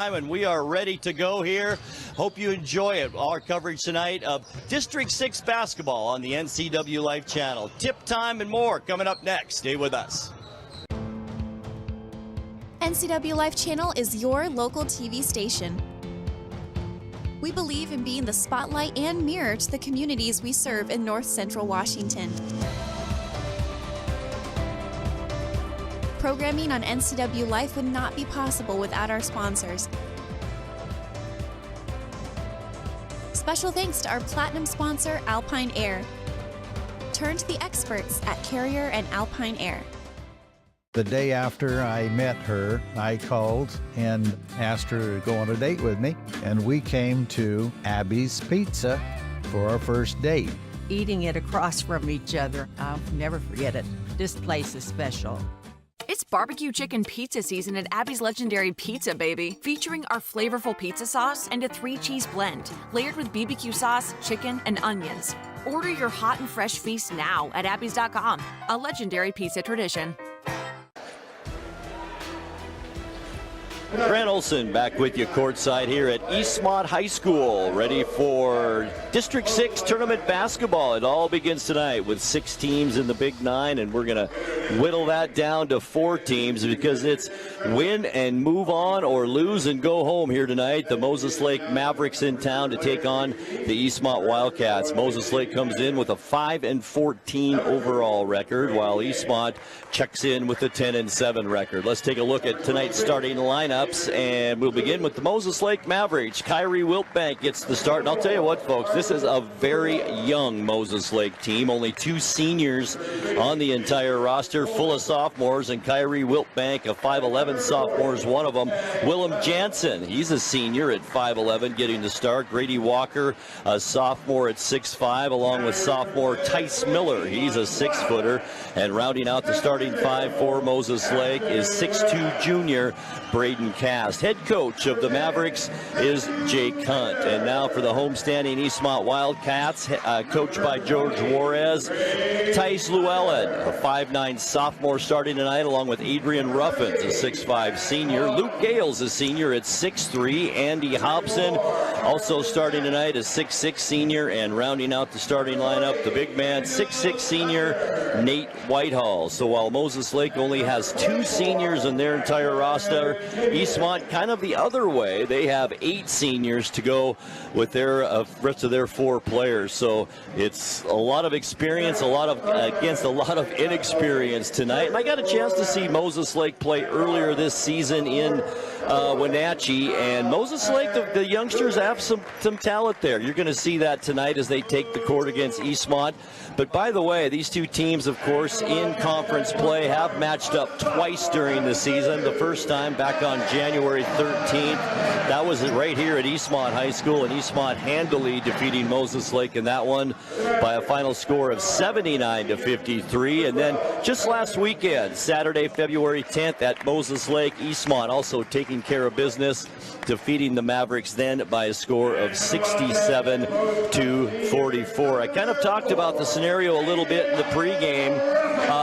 And we are ready to go here. Hope you enjoy it. Our coverage tonight of District 6 basketball on the NCW Life channel. Tip time and more coming up next. Stay with us. NCW Life channel is your local TV station. We believe in being the spotlight and mirror to the communities we serve in North Central Washington. Programming on NCW Life would not be possible without our sponsors. Special thanks to our platinum sponsor, Alpine Air. Turn to the experts at Carrier and Alpine Air. The day after I met her, I called and asked her to go on a date with me, and we came to Abby's Pizza for our first date. Eating it across from each other, I'll never forget it. This place is special. It's barbecue chicken pizza season at Abby's Legendary Pizza, baby. Featuring our flavorful pizza sauce and a 3-cheese blend, layered with BBQ sauce, chicken, and onions. Order your hot and fresh feast now at abbys.com. A legendary pizza tradition. Grant Olson back with you courtside here at Eastmont High School, ready for District 6 tournament basketball. It all begins tonight with 6 teams in the Big 9, and we're going to whittle that down to 4 teams because it's win and move on or lose and go home here tonight. The Moses Lake Mavericks in town to take on the Eastmont Wildcats. Moses Lake comes in with a 5-14 overall record, while Eastmont checks in with a 10-7 record. Let's take a look at tonight's starting lineup. And we'll begin with the Moses Lake Mavericks. Kyrie Wiltbank gets the start. And I'll tell you what, folks, this is a very young Moses Lake team. Only 2 seniors on the entire roster, full of sophomores. And Kyrie Wiltbank, a 5'11 sophomore, is one of them. Willem Jansen, he's a senior at 5'11, getting the start. Grady Walker, a sophomore at 6'5, along with sophomore Tice Miller. He's a 6-footer. And rounding out the starting 5 for Moses Lake is 6'2 junior Braden Cast. Head coach of the Mavericks is Jake Hunt. And now for the homestanding Eastmont Wildcats, coached by George Juarez, Tice Llewellyn, a 5'9 sophomore starting tonight, along with Adrian Ruffins, a 6'5 senior. Luke Gales, a senior at 6'3. Andy Hobson, also starting tonight, a 6'6 senior. And rounding out the starting lineup, the big man, 6'6 senior Nate Whitehall. So while Moses Lake only has 2 seniors in their entire roster, Eastmont kind of the other way. They have 8 seniors to go with their rest of their 4 players. So it's a lot of experience, against a lot of inexperience tonight. And I got a chance to see Moses Lake play earlier this season in Wenatchee, and Moses Lake, the youngsters have some talent there. You're going to see that tonight as they take the court against Eastmont. But by the way, these 2 teams, of course, in conference play have matched up twice during the season. The first time back on January 13th. That was right here at Eastmont High School, and Eastmont handily defeating Moses Lake in that one by a final score of 79-53. And then just last weekend, Saturday, February 10th at Moses Lake, Eastmont also taking care of business, defeating the Mavericks then by a score of 67-44. I kind of talked about the scenario a little bit in the pregame.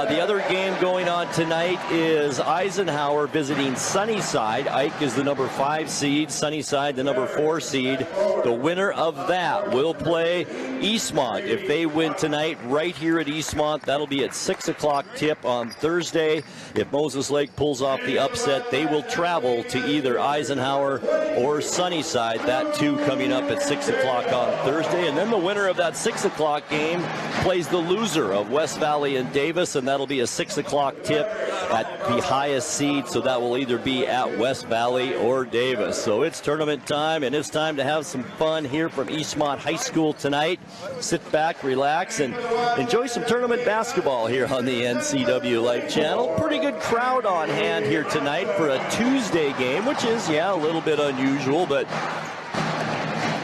The other game going on tonight is Eisenhower visiting Sunnyside. Ike is the number 5 seed, Sunnyside the number 4 seed. The winner of that will play Eastmont. If they win tonight right here at Eastmont, that'll be at 6 o'clock tip on Thursday. If Moses Lake pulls off the upset, they will travel to either Eisenhower or Sunnyside. That too coming up at 6 o'clock on Thursday. And then the winner of that 6 o'clock game plays the loser of West Valley and Davis, and that'll be a 6 o'clock tip at the highest seed. So that will either be at West Valley or Davis. So it's tournament time, and it's time to have some fun here from Eastmont High School tonight. Sit back, relax, and enjoy some tournament basketball here on the NCW Life channel. Pretty good crowd on hand here tonight for a Tuesday game, which is, yeah, a little bit unusual, but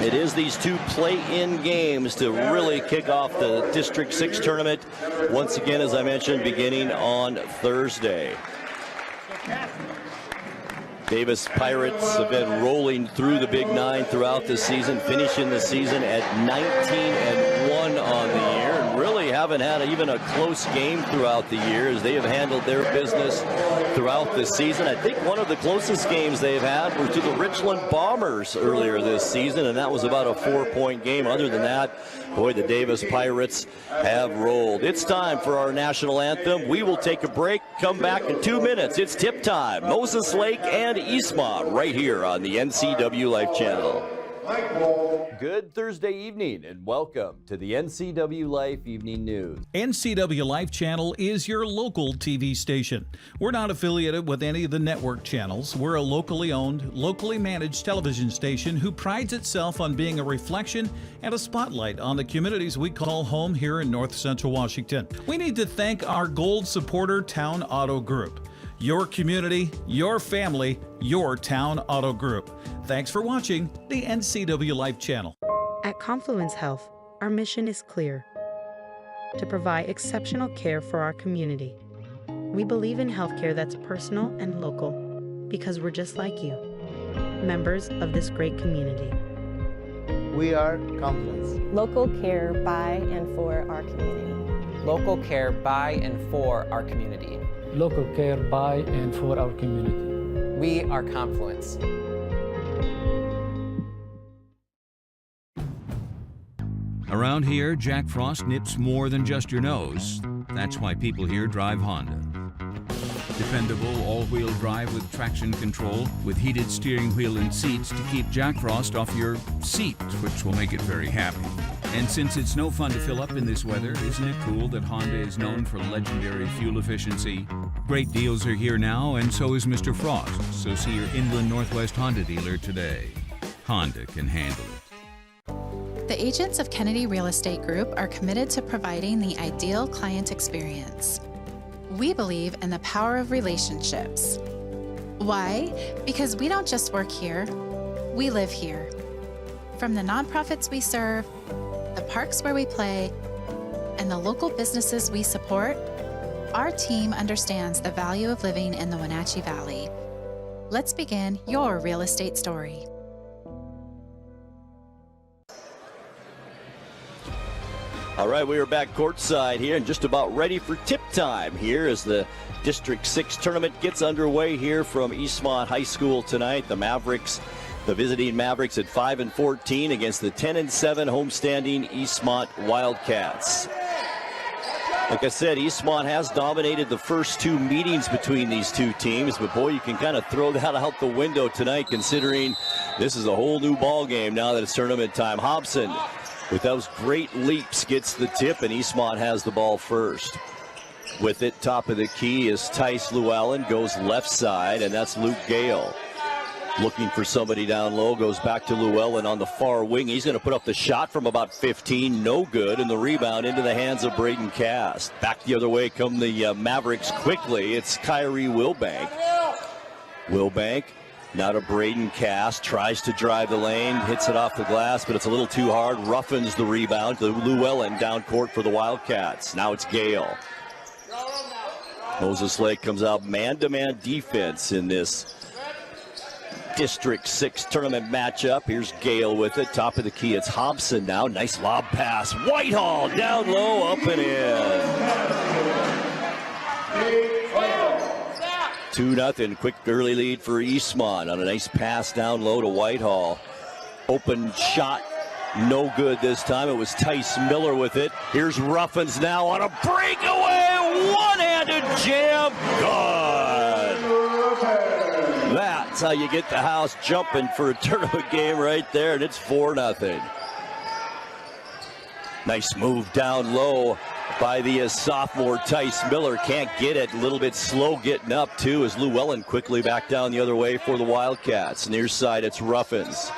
it is these 2 play-in games to really kick off the District 6 tournament. Once again, as I mentioned, beginning on Thursday. Davis Pirates have been rolling through the Big 9 throughout the season, finishing the season at 19-1 on the year. really haven't had even a close game throughout the year as they have handled their business throughout the season. I think one of the closest games they've had was to the Richland Bombers earlier this season, and that was about a 4-point game. Other than that, boy, the Davis Pirates have rolled. It's time for our national anthem. We will take a break, come back in 2 minutes. It's tip time. Moses Lake and Eastmont right here on the NCW Life Channel. Good Thursday evening and welcome to the NCW Life Evening News. NCW Life Channel is your local TV station. We're not affiliated with any of the network channels. We're a locally owned, locally managed television station who prides itself on being a reflection and a spotlight on the communities we call home here in North Central Washington. We need to thank our gold supporter, Town Auto Group. Your community, your family, your Town Auto Group. Thanks for watching the NCW Life Channel. At Confluence Health, our mission is clear: to provide exceptional care for our community. We believe in healthcare that's personal and local because we're just like you, members of this great community. We are Confluence. Local care by and for our community. Local care by and for our community. Local care by and for our community. We are Confluence. Around here, Jack Frost nips more than just your nose. That's why people here drive Honda. Dependable all-wheel drive with traction control, with heated steering wheel and seats to keep Jack Frost off your seat, which will make it very happy. And since it's no fun to fill up in this weather, isn't it cool that Honda is known for legendary fuel efficiency? Great deals are here now, and so is Mr. Frost. So see your Inland Northwest Honda dealer today. Honda can handle it. The agents of Kennedy Real Estate Group are committed to providing the ideal client experience. We believe in the power of relationships. Why? Because we don't just work here, we live here. From the nonprofits we serve, the parks where we play, and the local businesses we support, our team understands the value of living in the Wenatchee Valley. Let's begin your real estate story. All right, we are back courtside here and just about ready for tip time here as the District 6 tournament gets underway here from Eastmont High School tonight. The Mavericks, the visiting Mavericks at 5-14 against the 10-7 homestanding Eastmont Wildcats. Like I said, Eastmont has dominated the first two meetings between these two teams, but boy, you can kind of throw that out the window tonight considering this is a whole new ball game now that it's tournament time. Hobson, with those great leaps, gets the tip, and Eastmont has the ball first. With it, top of the key is Tice Llewellyn, goes left side, and that's Luke Gale. Looking for somebody down low, goes back to Llewellyn on the far wing. He's going to put up the shot from about 15, no good, and the rebound into the hands of Braden Cass. Back the other way come the Mavericks quickly. It's Kyrie Wilbank. Wilbank, now to Braden Cass, tries to drive the lane, hits it off the glass, but it's a little too hard, roughens the rebound to Llewellyn down court for the Wildcats. Now it's Gale. Moses Lake comes out man-to-man defense in this District 6 tournament matchup. Here's Gale with it, top of the key. It's Hobson now, nice lob pass. Whitehall down low, up and in. 2-0, quick early lead for Eastmont on a nice pass down low to Whitehall. Open shot, no good this time. It was Tice Miller with it. Here's Ruffins now on a breakaway, one-handed jam, good. That's how you get the house jumping for a tournament game right there, and it's 4-0. Nice move down low by the sophomore Tice Miller. Can't get it. A little bit slow getting up, too, as Llewellyn quickly back down the other way for the Wildcats. Near side, it's Ruffins.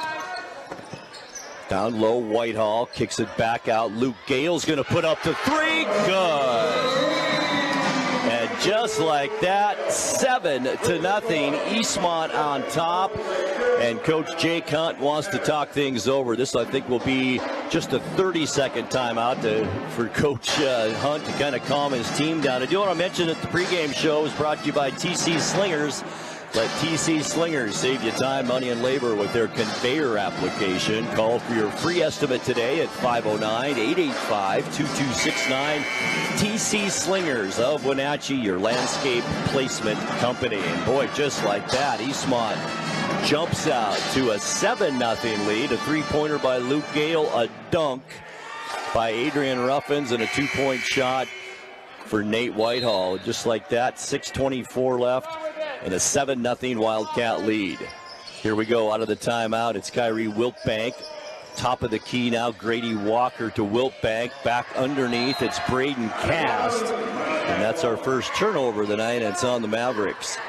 Down low, Whitehall kicks it back out. Luke Gale's going to put up the three. Good. And just like that, 7-0, Eastmont on top. And Coach Jake Hunt wants to talk things over. This, I think, will be just a 30-second timeout for Coach Hunt to kind of calm his team down. I do want to mention that the pregame show is brought to you by TC Slingers. Let TC Slingers save you time, money, and labor with their conveyor application. Call for your free estimate today at 509-885-2269. TC Slingers of Wenatchee, your landscape placement company. And boy, just like that, Eastmont jumps out to a 7-0 lead. A three-pointer by Luke Gale, a dunk by Adrian Ruffins, and a two-point shot for Nate Whitehall. Just like that, 6:24 left. And a 7-0 Wildcat lead. Here we go out of the timeout. It's Kyrie Wiltbank. Top of the key now, Grady Walker to Wiltbank. Back underneath, it's Braden Cast. And that's our first turnover of the night, and it's on the Mavericks.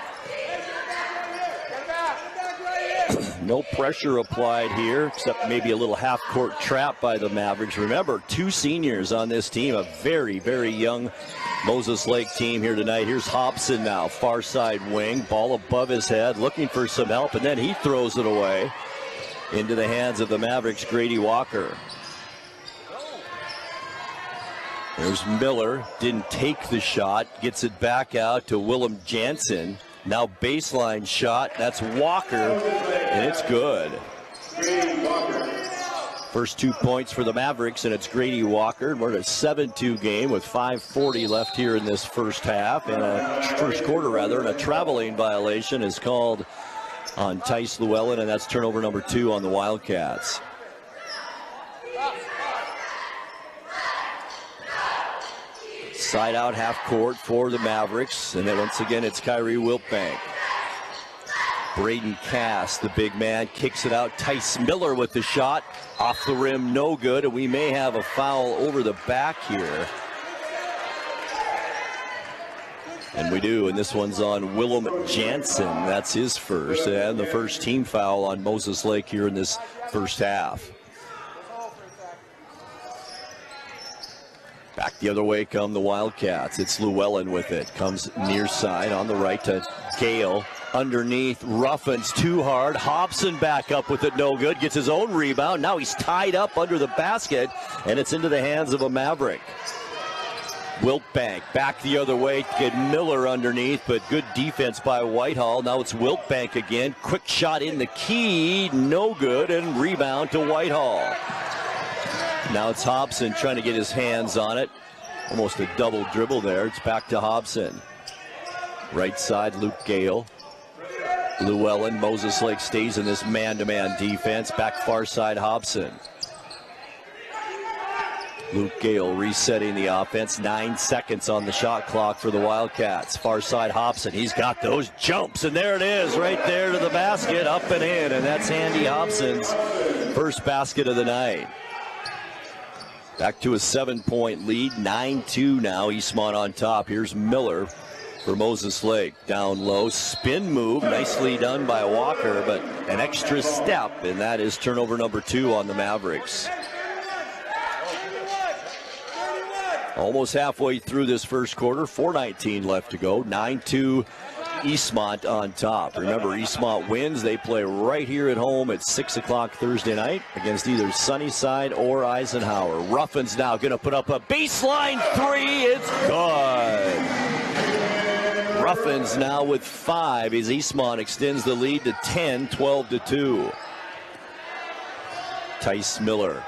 No pressure applied here, except maybe a little half-court trap by the Mavericks. Remember, 2 seniors on this team, a very, very young Moses Lake team here tonight. Here's Hobson now, far side wing, ball above his head, looking for some help, and then he throws it away into the hands of the Mavericks, Grady Walker. There's Miller, didn't take the shot, gets it back out to Willem Jansen. Now baseline shot, that's Walker, and it's good. First 2 points for the Mavericks, and it's Grady Walker. We're in a 7-2 game with 5:40 left here in this first half, and first quarter rather, and a traveling violation is called on Tice Llewellyn, and that's turnover number 2 on the Wildcats. Side out half court for the Mavericks, and then once again it's Kyrie Wiltbank. Braden Cass, the big man, kicks it out. Tice Miller with the shot. Off the rim, no good, and we may have a foul over the back here. And we do, and this one's on Willem Jansen. That's his first, and the first team foul on Moses Lake here in this first half. Back the other way come the Wildcats. It's Llewellyn with it. Comes near side on the right to Gale. Underneath, Ruffins too hard. Hobson back up with it, no good. Gets his own rebound. Now he's tied up under the basket, and it's into the hands of a Maverick. Wiltbank back the other way to get Miller underneath, but good defense by Whitehall. Now it's Wiltbank again. Quick shot in the key, no good, and rebound to Whitehall. Now it's Hobson trying to get his hands on it. Almost a double dribble there. It's back to Hobson. Right side, Luke Gale. Llewellyn, Moses Lake stays in this man-to-man defense. Back far side, Hobson. Luke Gale resetting the offense. 9 seconds on the shot clock for the Wildcats. Far side, Hobson. He's got those jumps, and there it is, right there to the basket, up and in, and that's Andy Hobson's first basket of the night. Back to a 7-point lead, 9-2 now. Eastmont on top. Here's Miller for Moses Lake. Down low, spin move, nicely done by Walker, but an extra step, and that is turnover number 2 on the Mavericks. Almost halfway through this first quarter, 4:19 left to go. 9-2 Eastmont on top. Remember, Eastmont wins. They play right here at home at 6 o'clock Thursday night against either Sunnyside or Eisenhower. Ruffins now going to put up a baseline 3. It's good. Ruffins now with 5 as Eastmont extends the lead to 10, 12-2. Tice Miller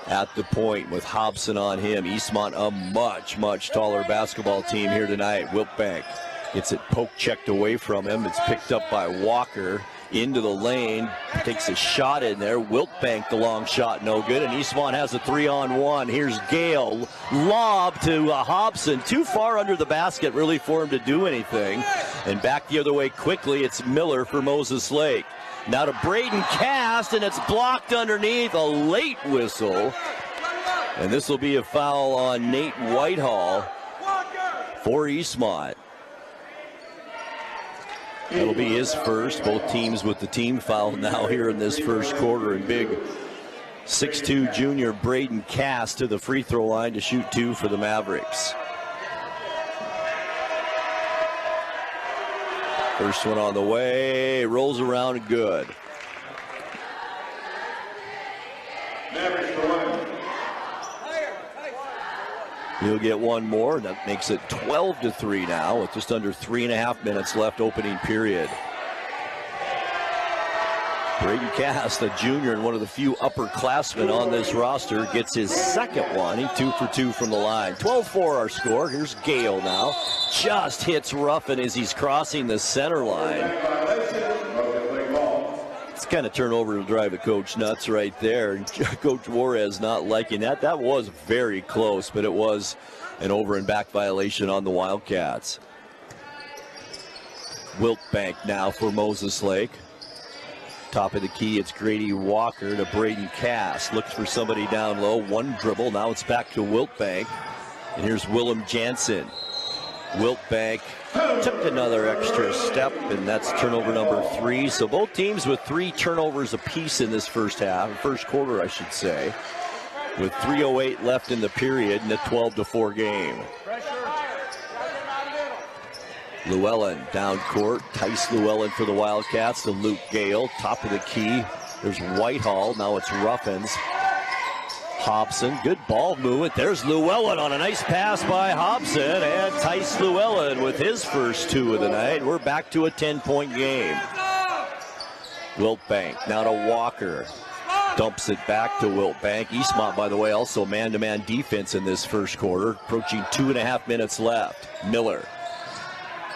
at the point with Hobson on him. Eastmont a much, much taller basketball team here tonight. Wiltbank gets it poke checked away from him. It's picked up by Walker into the lane. Takes a shot in there. Wiltbank the long shot, no good. And Eastmont has a 3-on-1. Here's Gale. Lob to Hobson. Too far under the basket really for him to do anything. And back the other way quickly, it's Miller for Moses Lake. Now to Braden Cast, and it's blocked underneath. A late whistle. And this will be a foul on Nate Whitehall for Eastmont. That'll be his first. Both teams with the team foul now here in this first quarter. And big 6'2" junior Braden Cast to the free throw line to shoot 2 for the Mavericks. First one on the way, rolls around good. He'll get one more. That makes it 12-3 now with just under 3.5 minutes left opening period. Braden Cast, a junior and one of the few upperclassmen on this roster, gets his second one. He 2 for 2 from the line. 12-4 our score. Here's Gale now. Just hits Ruffin as he's crossing the center line. It's kind of turnover to drive the coach nuts right there. Coach Juarez not liking that. That was very close, but it was an over and back violation on the Wildcats. Wiltbank now for Moses Lake. Top of the key, it's Grady Walker to Braden Cass. Looks for somebody down low. One dribble. Now it's back to Wiltbank. And here's Willem Jansen. Wiltbank took another extra step, and that's turnover number 3. So both teams with 3 turnovers apiece in this first quarter, I should say. With 3:08 left in the period in a 12-4 game. Llewellyn down court. Tice Llewellyn for the Wildcats to Luke Gale. Top of the key. There's Whitehall. Now it's Ruffins. Hobson. Good ball movement. There's Llewellyn on a nice pass by Hobson. And Tice Llewellyn with his first 2 of the night. We're back to a 10-point game. Wiltbank now to Walker. Dumps it back to Wiltbank. Eastmont, by the way, also man-to-man defense in this first quarter. Approaching 2.5 minutes left. Miller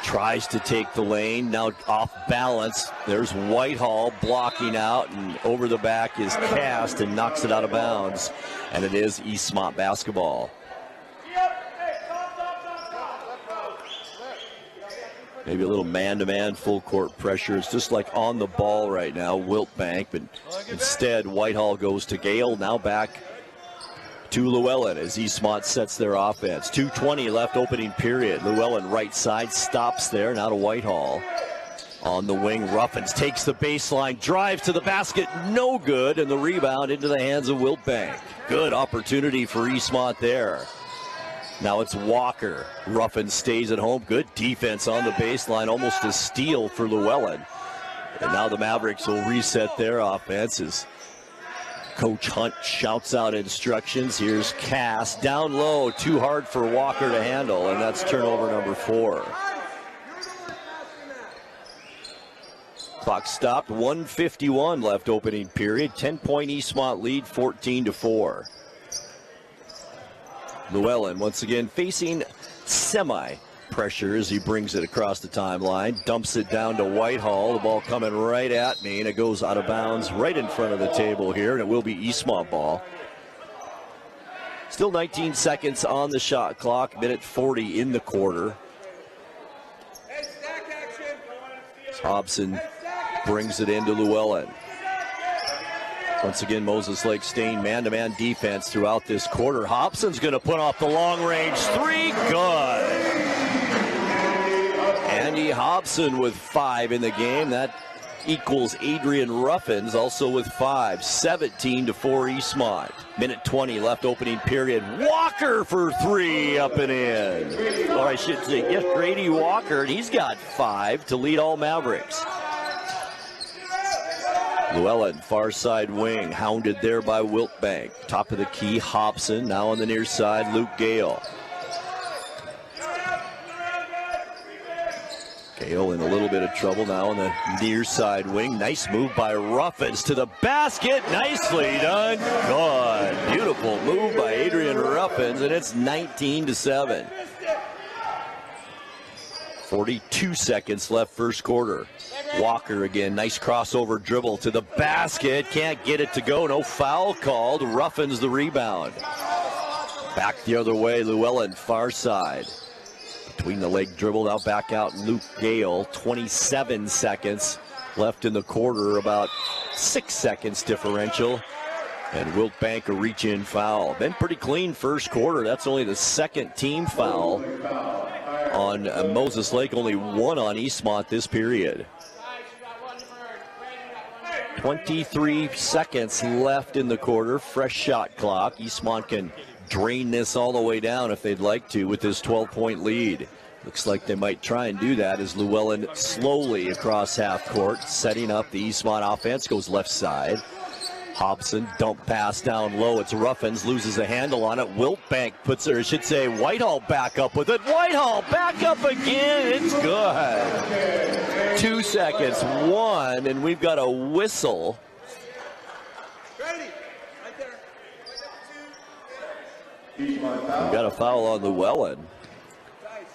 tries to take the lane, now off balance. There's Whitehall blocking out, and over the back is Cast and knocks it out of bounds. And it is Eastmont basketball. Maybe a little man-to-man full court pressure. It's just like on the ball right now, Wiltbank, but instead Whitehall goes to Gale, now back to Llewellyn as Eastmont sets their offense. 2:20 left opening period. Llewellyn right side stops there, now to Whitehall. On the wing, Ruffins takes the baseline, drives to the basket, no good, and the rebound into the hands of Wiltbank. Good opportunity for Eastmont there. Now it's Walker. Ruffins stays at home. Good defense on the baseline, almost a steal for Llewellyn. And now the Mavericks will reset their offenses. Coach Hunt shouts out instructions. Here's Cass down low, too hard for Walker to handle, and that's turnover number 4. Clock stopped, 1:51 left opening period. 10-point Eastmont lead, 14-4. Llewellyn once again facing semi-pressure as he brings it across the timeline. Dumps it down to Whitehall. The ball coming right at me, and it goes out of bounds right in front of the table here, and it will be Eastmont ball. Still 19 seconds on the shot clock. Minute 40 in the quarter. Hobson brings it into Llewellyn. Once again, Moses Lake staying man-to-man defense throughout this quarter. Hobson's going to put off the long-range 3. Good. Andy Hobson with 5 in the game. That equals Adrian Ruffins also with 5. 17-4 Eastmont. Minute 20 left opening period. Walker for 3 up and in. Or I should say, yes, Grady Walker, and he's got 5 to lead all Mavericks. Llewellyn, far side wing, hounded there by Wiltbank. Top of the key, Hobson. Now on the near side, Luke Gale. Gale in a little bit of trouble now on the near side wing. Nice move by Ruffins to the basket. Nicely done. Good. Beautiful move by Adrian Ruffins, and it's 19-7. 42 seconds left first quarter. Walker again, nice crossover dribble to the basket. Can't get it to go. No foul called. Ruffins the rebound. Back the other way, Llewellyn far side. Between the leg dribble, now back out Luke Gale. 27 seconds left in the quarter, about 6 seconds differential. And Wiltbank a reach-in foul. Been pretty clean first quarter. That's only the second team foul on Moses Lake. Only 1 on Eastmont this period. 23 seconds left in the quarter. Fresh shot clock. Eastmont can drain this all the way down if they'd like to with this 12-point lead. Looks like they might try and do that as Llewellyn slowly across half court, setting up the Eastmont offense. Goes left side. Hobson, dump pass down low. It's Ruffins, loses a handle on it. Wiltbank puts her, I should say, Whitehall back up with it. Whitehall back up again. It's good. 2 seconds, 1, and we've got a whistle. We've got a foul on Llewellyn.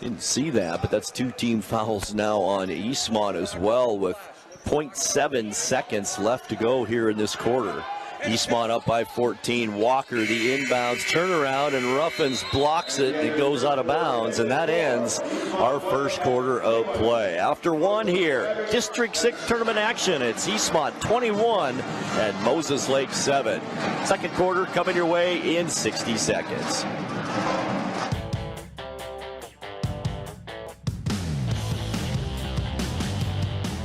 Didn't see that, but that's 2 team fouls now on Eastmont as well, with 0.7 seconds left to go here in this quarter. Eastmont up by 14. Walker, the inbounds turnaround, and Ruffins blocks it. It goes out of bounds, and that ends our first quarter of play. After 1 here, District 6 tournament action. It's Eastmont 21 and Moses Lake 7. Second quarter coming your way in 60 seconds.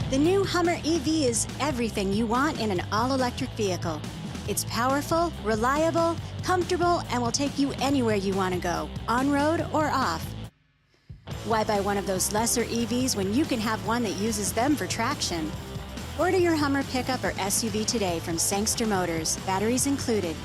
The new Hummer EV is everything you want in an all-electric vehicle. It's powerful, reliable, comfortable, and will take you anywhere you want to go, on-road or off. Why buy one of those lesser EVs when you can have one that uses them for traction? Order your Hummer pickup or SUV today from Sangster Motors, batteries included.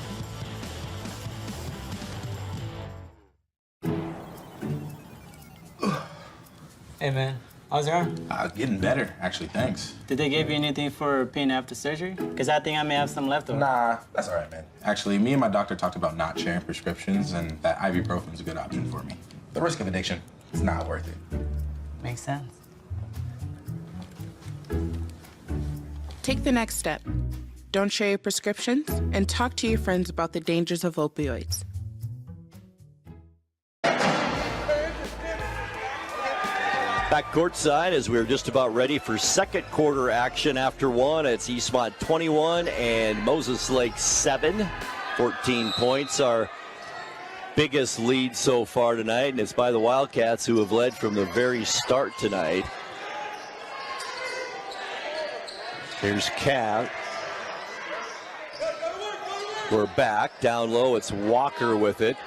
Hey man, how's your arm? Getting better, actually, thanks. Did they give you anything for pain after surgery? Because I think I may have some left over. Nah, that's all right, man. Actually, me and my doctor talked about not sharing prescriptions, and that ibuprofen is a good option for me. The risk of addiction, it's not worth it. Makes sense. Take the next step. Don't share your prescriptions, and talk to your friends about the dangers of opioids. Back courtside as we're just about ready for second quarter action after 1. It's Eastmont 21 and Moses Lake 7. 14 points, our biggest lead so far tonight, and it's by the Wildcats, who have led from the very start tonight. Here's Cat. We're back. Down low, it's Walker with it.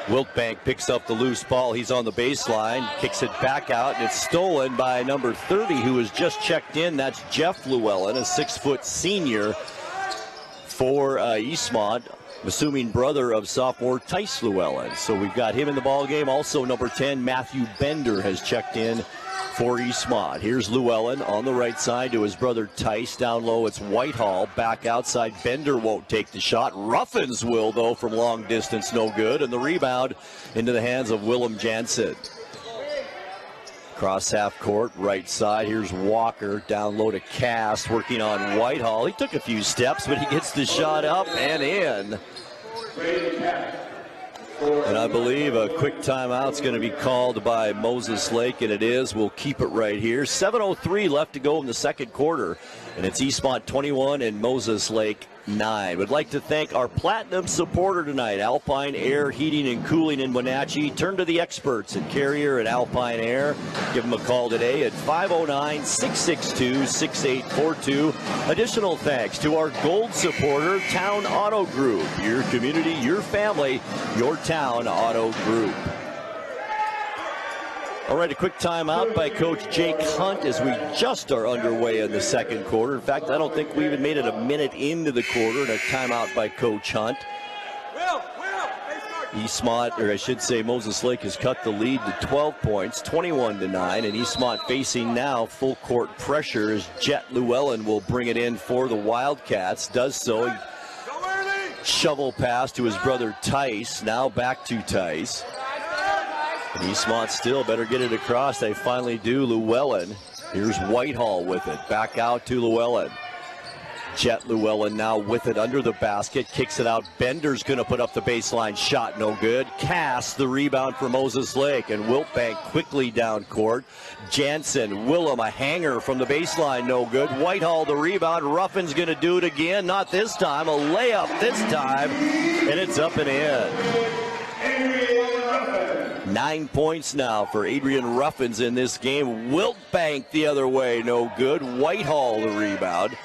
Wiltbank picks up the loose ball. He's on the baseline, kicks it back out, and it's stolen by number 30, who has just checked in. That's Jeff Llewellyn, a 6-foot senior for Eastmont, assuming brother of sophomore Tice Llewellyn. So we've got him in the ball game. Also, number 10, Matthew Bender, has checked in for Eastmont. Here's Llewellyn on the right side to his brother Tice. Down low, it's Whitehall. Back outside, Bender won't take the shot. Ruffins will, though, from long distance, no good. And the rebound into the hands of Willem Jansen. Cross half court, right side. Here's Walker. Down low to Cass, working on Whitehall. He took a few steps, but he gets the shot up and in. And I believe a quick timeout's going to be called by Moses Lake, and it is. We'll keep it right here. 7:03 left to go in the second quarter, and it's Eastmont 21 and Moses Lake 9. Would like to thank our platinum supporter tonight, Alpine Air Heating and Cooling in Wenatchee. Turn to the experts at Carrier and Alpine Air. Give them a call today at 509-662-6842. Additional thanks to our gold supporter, Town Auto Group. Your community, your family, your Town Auto Group. All right, a quick timeout by Coach Jake Hunt as we just are underway in the second quarter. In fact, I don't think we even made it a minute into the quarter, and a timeout by Coach Hunt. Eastmont, or I should say Moses Lake, has cut the lead to 12 points, 21-9, and Eastmont facing now full court pressure as Jet Llewellyn will bring it in for the Wildcats. Does so. Shovel pass to his brother Tice, now back to Tice. And Eastmont still better get it across. They finally do. Llewellyn. Here's Whitehall with it. Back out to Llewellyn. Jet Llewellyn now with it under the basket. Kicks it out. Bender's going to put up the baseline shot. No good. Cass, the rebound for Moses Lake. And Wiltbank quickly down court. Jansen, Willem, a hanger from the baseline. No good. Whitehall, the rebound. Ruffin's going to do it again. Not this time. A layup this time. And it's up and in. 9 points now for Adrian Ruffins in this game. Wiltbank the other way, no good. Whitehall the rebound.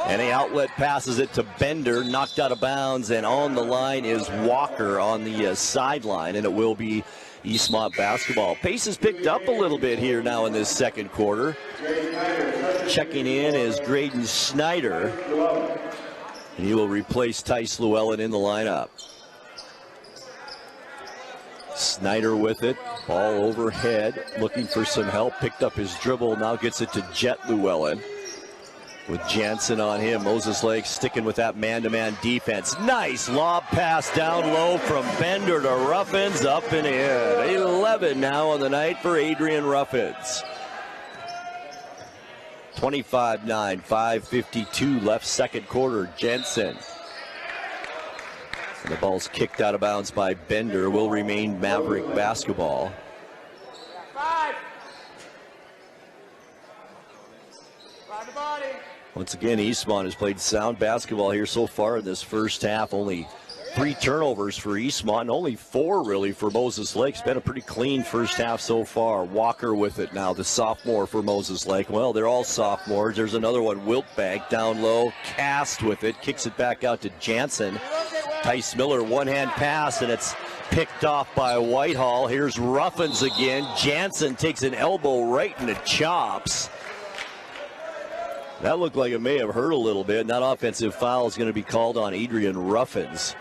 And the outlet passes it to Bender, knocked out of bounds, and on the line is Walker on the sideline, and it will be Eastmont basketball. Pace has picked up a little bit here now in this second quarter. Checking in is Graydon Snyder, and he will replace Tice Llewellyn in the lineup. Snyder with it, ball overhead, looking for some help, picked up his dribble, now gets it to Jet Llewellyn. With Jansen on him, Moses Lake sticking with that man-to-man defense. Nice lob pass down low from Bender to Ruffins, up and in. 11 now on the night for Adrian Ruffins. 25-9, 5:52 left second quarter. Jensen. And the ball's kicked out of bounds by Bender. Will remain Maverick basketball. Once again, Eastmont has played sound basketball here so far in this first half. Only 3 turnovers for Eastmont, and only 4 really for Moses Lake. It's been a pretty clean first half so far. Walker with it now, the sophomore for Moses Lake. Well, they're all sophomores. There's another one, Wiltbank, down low. Cast with it, kicks it back out to Jansen. Tice Miller, one-hand pass, and it's picked off by Whitehall. Here's Ruffins again. Jansen takes an elbow right in the chops. That looked like it may have hurt a little bit. And that offensive foul is going to be called on Adrian Ruffins.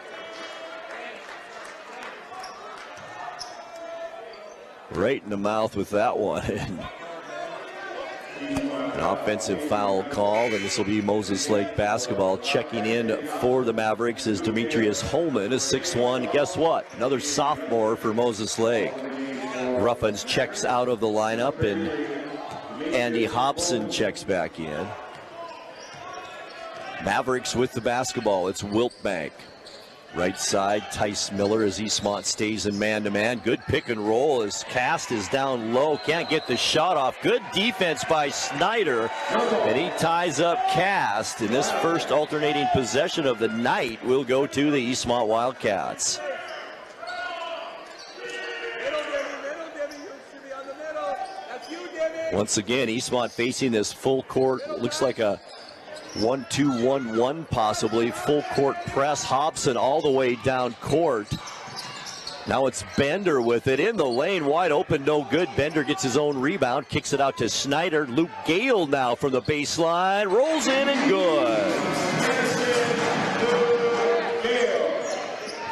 Right in the mouth with that one. An offensive foul called, and this will be Moses Lake basketball. Checking in for the Mavericks is Demetrius Holman, a 6'1". Guess what? Another sophomore for Moses Lake. Ruffins checks out of the lineup, and Andy Hobson checks back in. Mavericks with the basketball. It's Wiltbank. Right side, Tice Miller as Eastmont stays in man-to-man. Good pick and roll as Cast is down low. Can't get the shot off. Good defense by Snyder. And he ties up Cast. And this first alternating possession of the night will go to the Eastmont Wildcats. Once again, Eastmont facing this full court. Looks like a 1-2-1-1 possibly. Full court press. Hobson all the way down court. Now it's Bender with it in the lane. Wide open, no good. Bender gets his own rebound. Kicks it out to Snyder. Luke Gale now from the baseline. Rolls in and good.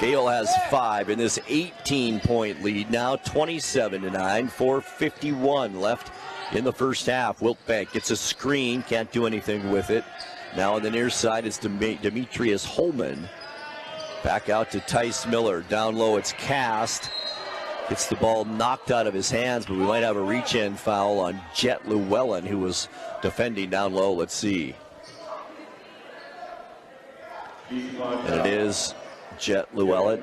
Gale has 5 in this 18-point lead. Now 27-9. 4:51 left in the first half. Wiltbank gets a screen. Can't do anything with it. Now on the near side, it's Demetrius Holman. Back out to Tice Miller. Down low, it's Cast. Gets the ball knocked out of his hands, but we might have a reach-in foul on Jet Llewellyn, who was defending down low. Let's see. And it is Jet Llewellyn.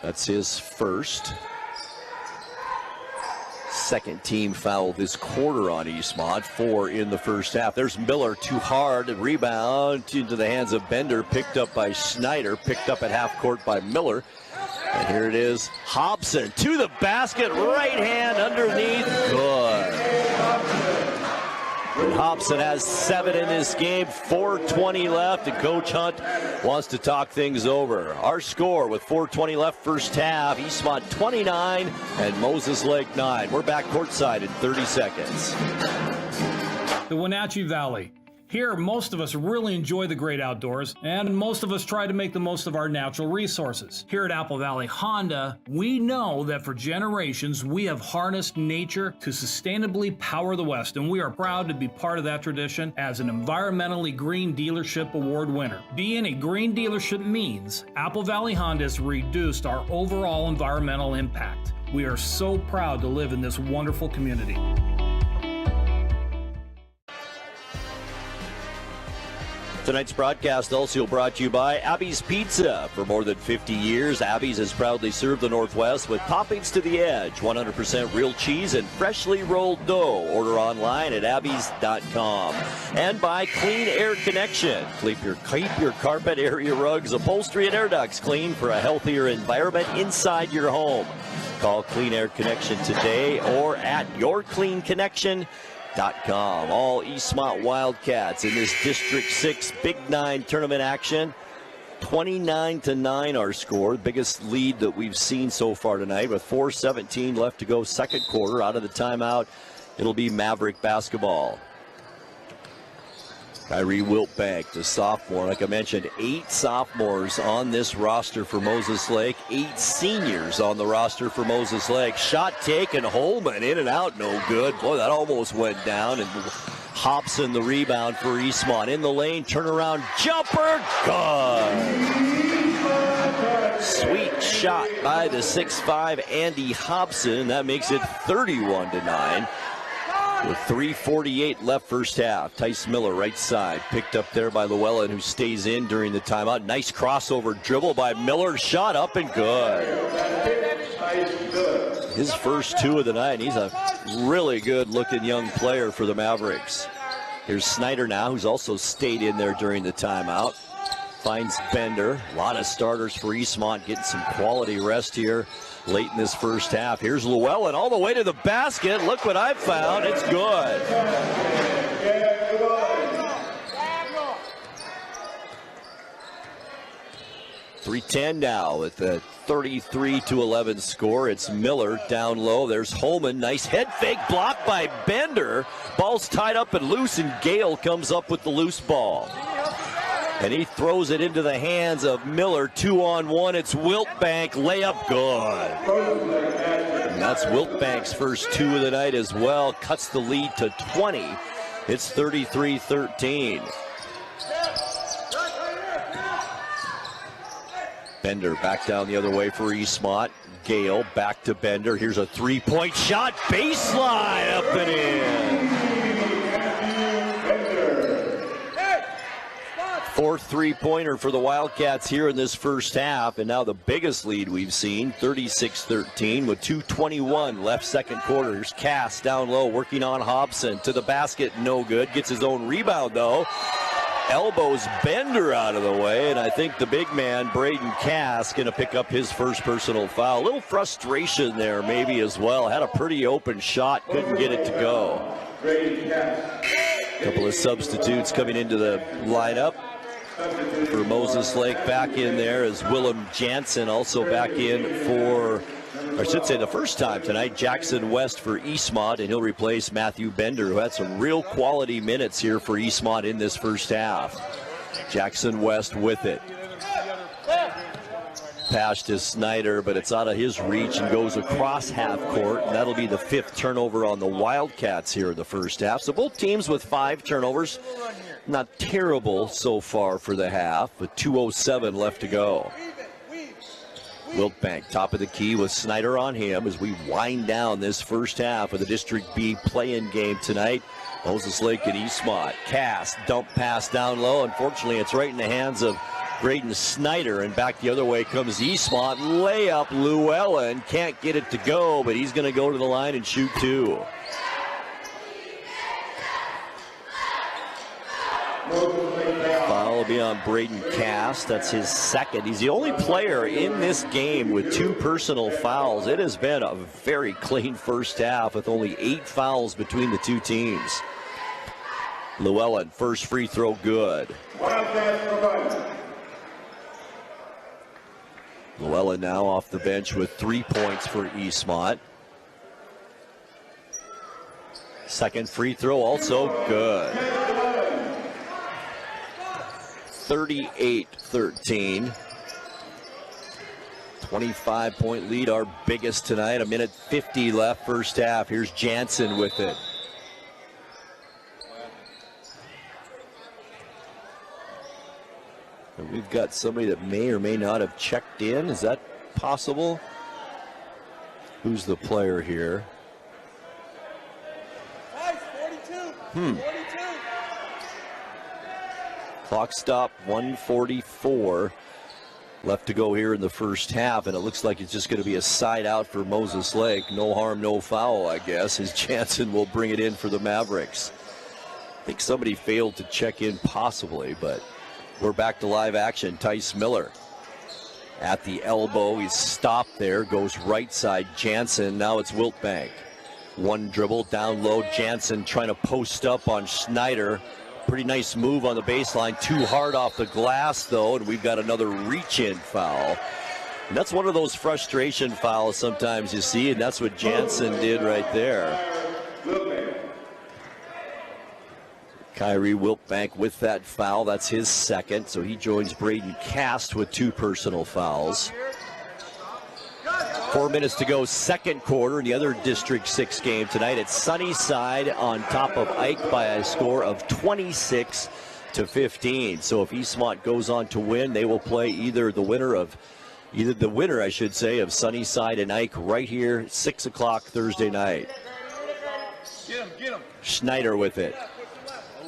That's his first. Second team foul this quarter on Eastmont. 4 in the first half. There's Miller, too hard. Rebound into the hands of Bender. Picked up by Snyder. Picked up at half court by Miller. And here it is. Hobson to the basket. Right hand underneath. Good. And Hobson has 7 in this game. 4:20 left. And Coach Hunt wants to talk things over. Our score with 4:20 left first half. Eastmont 29 and Moses Lake 9. We're back courtside in 30 seconds. The Wenatchee Valley. Here, most of us really enjoy the great outdoors, and most of us try to make the most of our natural resources. Here at Apple Valley Honda, we know that for generations, we have harnessed nature to sustainably power the West, and we are proud to be part of that tradition as an environmentally green dealership award winner. Being a green dealership means Apple Valley Honda has reduced our overall environmental impact. We are so proud to live in this wonderful community. Tonight's broadcast also brought to you by Abby's Pizza. For more than 50 years, Abby's has proudly served the Northwest with toppings to the edge, 100% real cheese and freshly rolled dough. Order online at abbys.com. And by Clean Air Connection. Keep your carpet, area rugs, upholstery, and air ducts clean for a healthier environment inside your home. Call Clean Air Connection today or at yourcleanconnection.com. All Eastmont Wildcats in this District 6 Big 9 tournament action. 29-9 our score. The biggest lead that we've seen so far tonight with 4:17 left to go second quarter. Out of the timeout, it'll be Maverick basketball. Kyrie Wiltbank, the sophomore. Like I mentioned, 8 sophomores on this roster for Moses Lake, 8 seniors on the roster for Moses Lake. Shot taken, Holman in and out, no good. Boy, that almost went down. And Hobson the rebound for Eastmont. In the lane, turnaround jumper, good. Sweet shot by the 6'5" Andy Hobson. That makes it 31-9. With 3:48 left first half. Tice Miller right side. Picked up there by Llewellyn, who stays in during the timeout. Nice crossover dribble by Miller. Shot up and good. His first 2 of the night. He's a really good looking young player for the Mavericks. Here's Snyder now, who's also stayed in there during the timeout. Finds Bender. A lot of starters for Eastmont getting some quality rest here late in this first half. Here's Llewellyn all the way to the basket. Look what I found. It's good. .310 now with the 33-11 score. It's Miller down low. There's Holman. Nice head fake blocked by Bender. Ball's tied up and loose, and Gale comes up with the loose ball. And he throws it into the hands of Miller. 2-on-1. It's Wiltbank. Layup good. And that's Wiltbank's first 2 of the night as well. Cuts the lead to 20. It's 33-13. Bender back down the other way for Eastmont. Gale back to Bender. Here's a 3-point shot. Baseline up and in. 4th 3-pointer for the Wildcats here in this first half, and now the biggest lead we've seen, 36-13 with 2:21 left second quarter. Here's Cass down low, working on Hobson to the basket, no good. Gets his own rebound though. Elbows Bender out of the way, and I think the big man, Braden Cass, going to pick up his first personal foul. A little frustration there maybe as well. Had a pretty open shot, couldn't get it to go. A couple of substitutes coming into the lineup. For Moses Lake back in there is Willem Jansen, also back in for, I should say the first time tonight, Jackson West for Eastmont, and he'll replace Matthew Bender, who had some real quality minutes here for Eastmont in this first half. Jackson West with it. Pass to Snyder, but it's out of his reach and goes across half court, and that'll be the 5th turnover on the Wildcats here in the first half. So both teams with 5 turnovers. Not terrible so far for the half, but 2:07 left to go. Wiltbank, top of the key with Snyder on him as we wind down this first half of the District B play-in game tonight. Moses Lake and Eastmont. Cass, dump pass down low. Unfortunately, it's right in the hands of Braden Snyder, and back the other way comes Eastmont. Layup, Llewellyn can't get it to go, but he's going to go to the line and shoot 2. Foul will be on Braden Cass. That's his second. He's the only player in this game with 2 personal fouls. It has been a very clean first half with only 8 fouls between the 2 teams. Llewellyn, first free throw good. Llewellyn now off the bench with 3 points for Eastmont. Second free throw also good. 38-13. 25-point lead, our biggest tonight. 1:50 left first half. Here's Jansen with it. And we've got somebody that may or may not have checked in. Is that possible? Who's the player here? 42. Clock stop, 1:44 left to go here in the first half, and it looks like it's just going to be a side out for Moses Lake. No harm, no foul, I guess, as Jansen will bring it in for the Mavericks. I think somebody failed to check in possibly, but we're back to live action. Tice Miller at the elbow. He's stopped there, goes right side. Jansen, now it's Wiltbank. One dribble down low. Jansen trying to post up on Snyder. Pretty nice move on the baseline. Too hard off the glass, though, and we've got another reach-in foul. And that's one of those frustration fouls sometimes you see, and that's what Jansen did right there. Kyrie Wiltbank with that foul. That's his second, so he joins Braden Cast with 2 personal fouls. 4 minutes to go, second quarter in the other District 6 game tonight. It's Sunnyside on top of Ike by a score of 26-15. So if Eastmont goes on to win, they will play either the winner, of Sunnyside and Ike right here, 6 o'clock Thursday night. Get him. Schneider with it.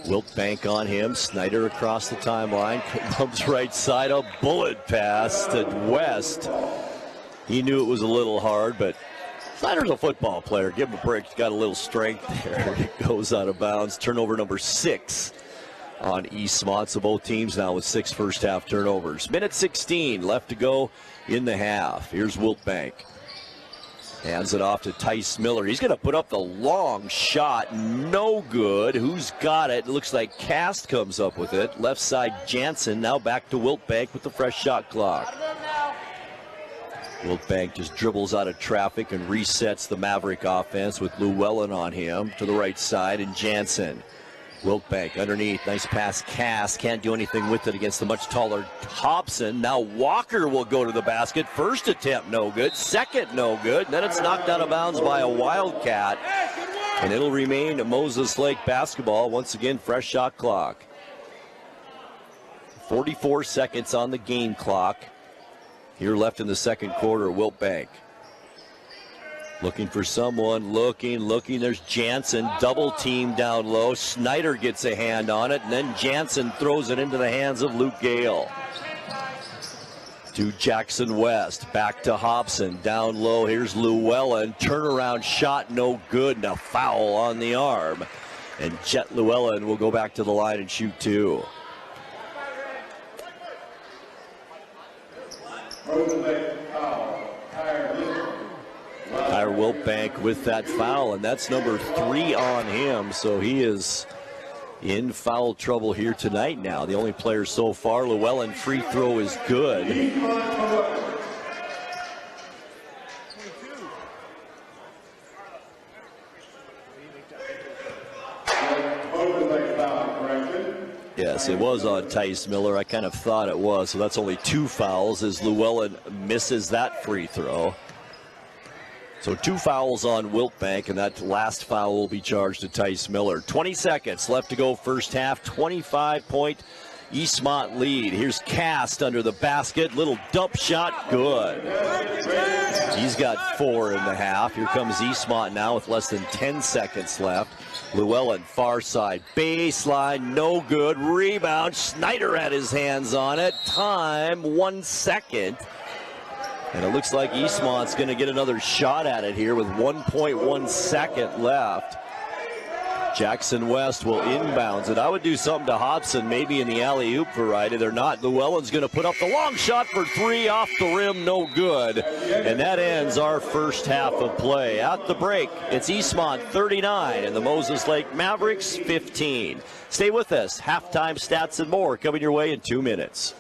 Wiltbank on him. Snyder across the timeline. Comes right side. A bullet pass to West. He knew it was a little hard, but Snyder's a football player. Give him a break. He's got a little strength there. It goes out of bounds. Turnover number 6 on Eastmont. So both teams now with 6 first-half turnovers. Minute 16 left to go in the half. Here's Wiltbank. Hands it off to Tice Miller. He's going to put up the long shot. No good. Who's got it? It looks like Cast comes up with it. Left side, Jansen. Now back to Wiltbank with the fresh shot clock. Wiltbank just dribbles out of traffic and resets the Maverick offense with Llewellyn on him to the right side, and Jansen. Wiltbank underneath. Nice pass. Cast can't do anything with it against the much taller Hobson. Now Walker will go to the basket. First attempt, no good. Second, no good. And then it's knocked out of bounds by a Wildcat. And it'll remain Moses Lake basketball. Once again, fresh shot clock. 44 seconds on the game clock. Here left in the second quarter, Wiltbank. Looking for someone, looking. There's Jansen, double team down low. Snyder gets a hand on it, and then Jansen throws it into the hands of Luke Gale. To Jackson West, back to Hobson, down low. Here's Llewellyn, turnaround shot, no good, and a foul on the arm. And Jet Llewellyn will go back to the line and shoot 2. Tyler Wiltbank with that foul, and that's number 3 on him, so he is in foul trouble here tonight now. The only player so far. Llewellyn free throw is good. Yes, it was on Tice Miller. I kind of thought it was, so that's only 2 fouls as Llewellyn misses that free throw. So 2 fouls on Wiltbank, and that last foul will be charged to Tice Miller. 20 seconds left to go first half. 25-point Eastmont lead. Here's Cast under the basket. Little dump shot, good. He's got 4 in the half. Here comes Eastmont now with less than 10 seconds left. Llewellyn, far side, baseline, no good. Rebound, Schneider had his hands on it. Time, 1 second. And it looks like Eastmont's going to get another shot at it here with 1.1 second left. Jackson West will inbounds it. I would do something to Hobson, maybe in the alley-oop variety. They're not. Llewellyn's going to put up the long shot for 3 off the rim, no good. And that ends our first half of play. At the break, it's Eastmont 39 and the Moses Lake Mavericks 15. Stay with us. Halftime stats and more coming your way in 2 minutes.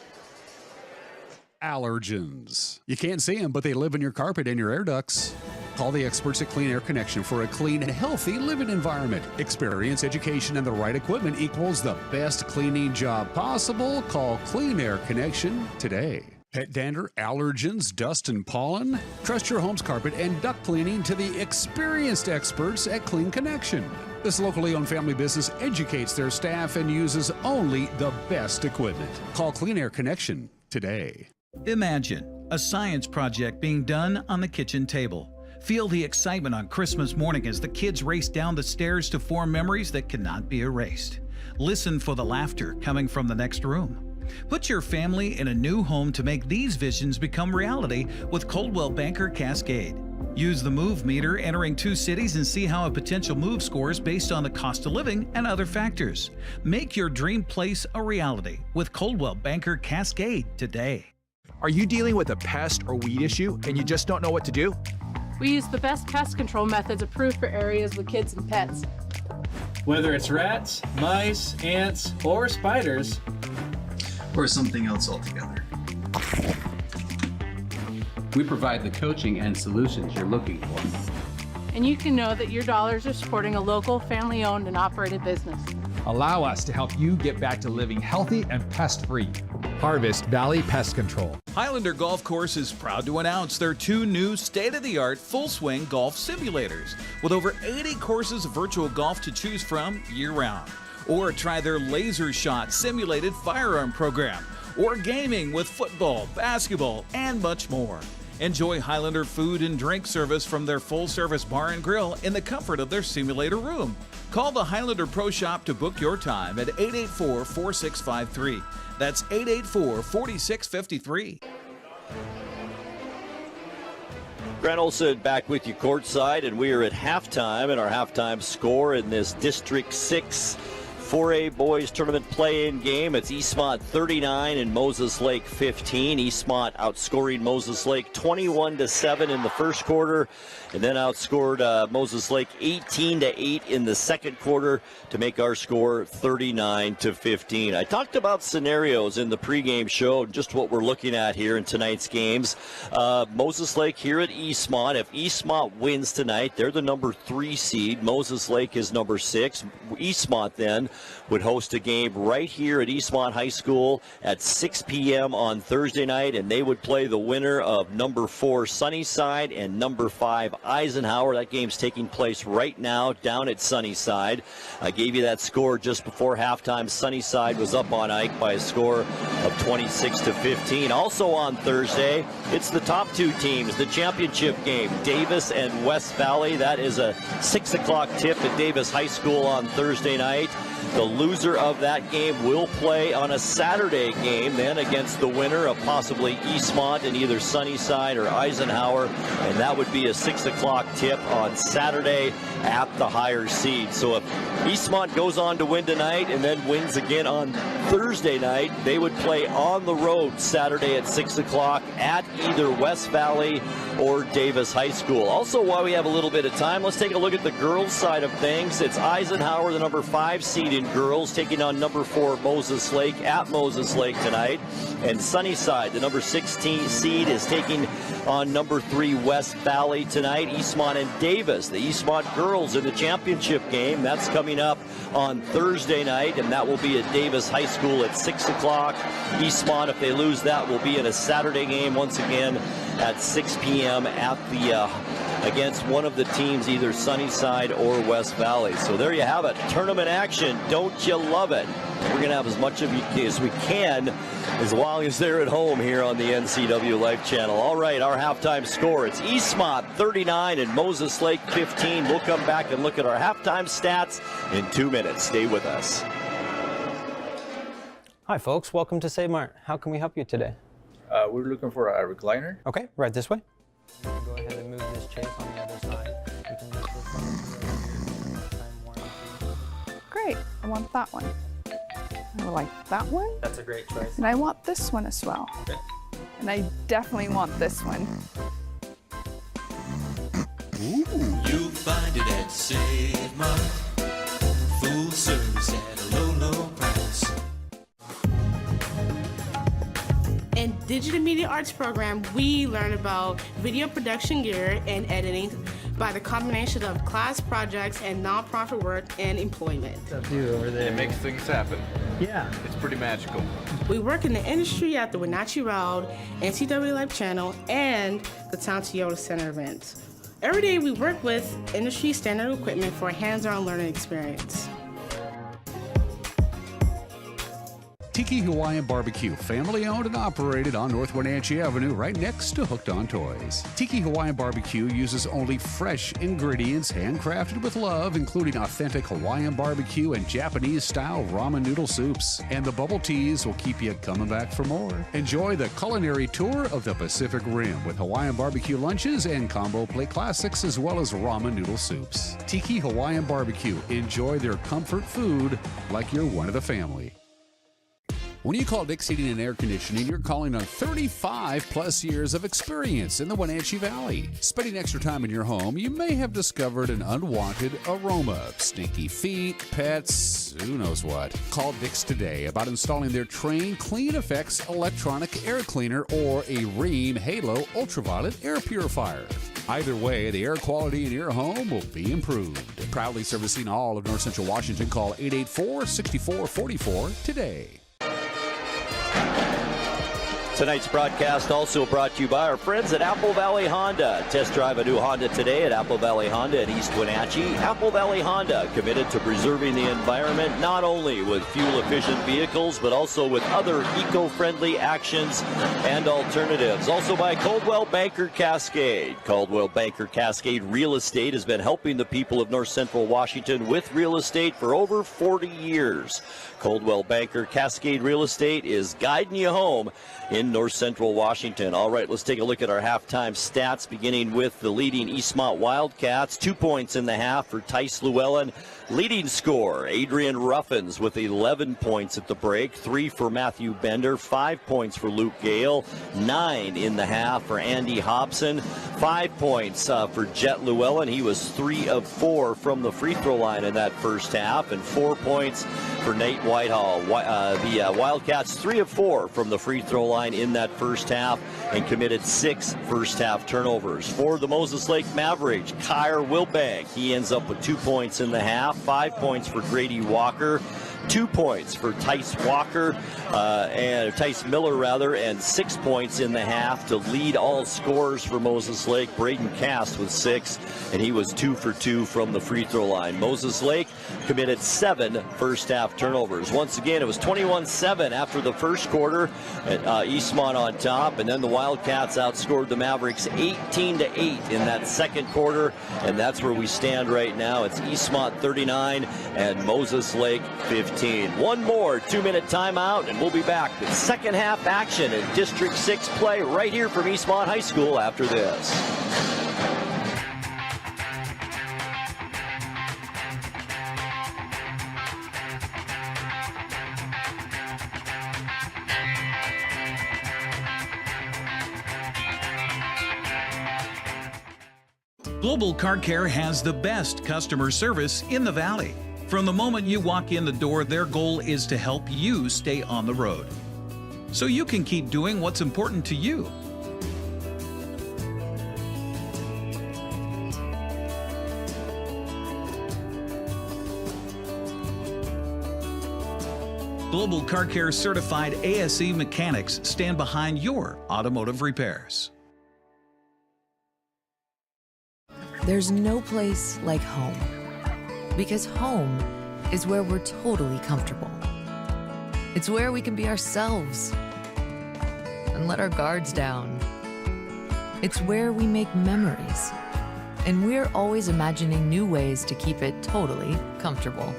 Allergens. You can't see them, but they live in your carpet and your air ducts. Call the experts at Clean Air Connection for a clean and healthy living environment. Experience, education, and the right equipment equals the best cleaning job possible. Call Clean Air Connection today. Pet dander, allergens, dust, and pollen? Trust your home's carpet and duct cleaning to the experienced experts at Clean Connection. This locally owned family business educates their staff and uses only the best equipment. Call Clean Air Connection today. Imagine a science project being done on the kitchen table. Feel the excitement on Christmas morning as the kids race down the stairs to form memories that cannot be erased. Listen for the laughter coming from the next room. Put your family in a new home to make these visions become reality with Coldwell Banker Cascade. Use the Move meter entering 2 cities and see how a potential move scores based on the cost of living and other factors. Make your dream place a reality with Coldwell Banker Cascade today. Are you dealing with a pest or weed issue and you just don't know what to do? We use the best pest control methods approved for areas with kids and pets. Whether it's rats, mice, ants, or spiders, or something else altogether, we provide the coaching and solutions you're looking for. And you can know that your dollars are supporting a local, family-owned and operated business. Allow us to help you get back to living healthy and pest-free. Harvest Valley Pest Control. Highlander Golf Course is proud to announce their 2 new state-of-the-art full-swing golf simulators with over 80 courses of virtual golf to choose from year-round. Or try their Laser Shot simulated firearm program, or gaming with football, basketball, and much more. Enjoy Highlander food and drink service from their full-service bar and grill in the comfort of their simulator room. Call the Highlander Pro Shop to book your time at 884-4653. That's 884-4653. Grant Olson back with you courtside, and we are at halftime, and our halftime score in this District 6 4A boys tournament play-in game. It's Eastmont 39 and Moses Lake 15. Eastmont outscoring Moses Lake 21-7 in the first quarter, and then outscored Moses Lake 18-8 in the second quarter to make our score 39-15. I talked about scenarios in the pregame show, just what we're looking at here in tonight's games. Moses Lake here at Eastmont. If Eastmont wins tonight, they're the number 3 seed. Moses Lake is number 6. Eastmont then would host a game right here at Eastmont High School at 6 p.m. on Thursday night, and they would play the winner of number 4 Sunnyside and number 5 Eisenhower. That game's taking place right now down at Sunnyside. I gave you that score just before halftime. Sunnyside was up on Ike by a score of 26-15. Also on Thursday, it's the top 2 teams, the championship game, Davis and West Valley. That is a 6 o'clock tip at Davis High School on Thursday night. The loser of that game will play on a Saturday game then against the winner of possibly Eastmont and either Sunnyside or Eisenhower, and that would be a 6 o'clock tip on Saturday at the higher seed. So if Eastmont goes on to win tonight and then wins again on Thursday night, they would play on the road Saturday at 6 o'clock at either West Valley or Davis High School. Also, while we have a little bit of time, let's take a look at the girls' side of things. It's Eisenhower, the number 5 seed in girls, taking on number 4 Moses Lake at Moses Lake tonight. And Sunnyside, the number 16 seed, is taking on number 3 West Valley tonight. Eastmont and Davis, the Eastmont girls in the championship game. That's coming up on Thursday night, and that will be at Davis High School at 6 o'clock. Eastmont, if they lose that, will be in a Saturday game once again at 6 p.m. at the against one of the teams, either Sunnyside or West Valley. So there you have it, tournament action. Don't you love it? We're going to have as much of you as we can as long as they're at home here on the NCW Life Channel. All right, our halftime score, it's Eastmont 39 and Moses Lake 15. We'll come back and look at our halftime stats in 2 minutes. Stay with us. Hi folks, welcome to Save Mart. How can we help you today? We're looking for a recliner. Okay, right this way. Go ahead and move this chase on the other side. Great, I want that one. I like that one. That's a great choice. And I want this one as well. Okay. And I definitely want this one. Ooh. You'll find it at Save Mart. Full service at a low, low price. In Digital Media Arts program, we learn about video production gear and editing by the combination of class projects and nonprofit work and employment. That's you over there. It makes things happen. Yeah. It's pretty magical. We work in the industry at the Wenatchee Road, NCW Life Channel, and the Town Toyota Center events. Every day we work with industry standard equipment for a hands-on learning experience. Tiki Hawaiian Barbecue, family owned and operated on North Wenatchee Avenue, right next to Hooked on Toys. Tiki Hawaiian Barbecue uses only fresh ingredients handcrafted with love, including authentic Hawaiian barbecue and Japanese-style ramen noodle soups. And the bubble teas will keep you coming back for more. Enjoy the culinary tour of the Pacific Rim with Hawaiian barbecue lunches and combo plate classics, as well as ramen noodle soups. Tiki Hawaiian Barbecue. Enjoy their comfort food like you're one of the family. When you call Dick's Heating and Air Conditioning, you're calling on 35 plus years of experience in the Wenatchee Valley. Spending extra time in your home, you may have discovered an unwanted aroma. Stinky feet, pets, who knows what. Call Dick's today about installing their Train Clean Effects electronic air cleaner or a Rheem Halo ultraviolet air purifier. Either way, the air quality in your home will be improved. proudly servicing all of North Central Washington. Call 884-6444 today. Tonight's broadcast also brought to you by our friends at Apple Valley Honda. Test drive a new Honda today at Apple Valley Honda in East Wenatchee. Apple Valley Honda, committed to preserving the environment, not only with fuel-efficient vehicles, but also with other eco-friendly actions and alternatives. Also by Coldwell Banker Cascade. Coldwell Banker Cascade Real Estate has been helping the people of North Central Washington with real estate for over 40 years. Coldwell Banker Cascade Real Estate is guiding you home in North Central Washington. All right, let's take a look at our halftime stats, beginning with the leading Eastmont Wildcats. 2 points in the half for Tice Llewellyn. Leading scorer, Adrian Ruffins with 11 points at the break. 3 for Matthew Bender. 5 points for Luke Gale. 9 in the half for Andy Hobson. 5 points for Jet Llewellyn. He was 3 of 4 from the free throw line in that first half. And 4 points for Nate Whitehall. The Wildcats 3 of 4 from the free throw line in that first half and committed 6 first half turnovers. For the Moses Lake Mavericks, Kyre Wilbank, he ends up with 2 points in the half. 5 points for Grady Walker, 2 points for Tice Walker, and Tice Miller rather, and 6 points in the half to lead all scorers for Moses Lake. Braden Cast with 6, and he was 2 for 2 from the free throw line. Moses Lake committed 7 first half turnovers. Once again, it was 21-7 after the first quarter, and Eastmont on top, and then the Wildcats outscored the Mavericks 18-8 in that second quarter, and that's where we stand right now. It's Eastmont 39 and Moses Lake 15. One more 2-minute timeout, and we'll be back with second half action in District 6 play right here from Eastmont High School after this. Global Car Care has the best customer service in the Valley. From the moment you walk in the door, their goal is to help you stay on the road, so you can keep doing what's important to you. Global Car Care certified ASE mechanics stand behind your automotive repairs. There's no place like home, because home is where we're totally comfortable. It's where we can be ourselves and let our guards down. It's where we make memories, and we're always imagining new ways to keep it totally comfortable.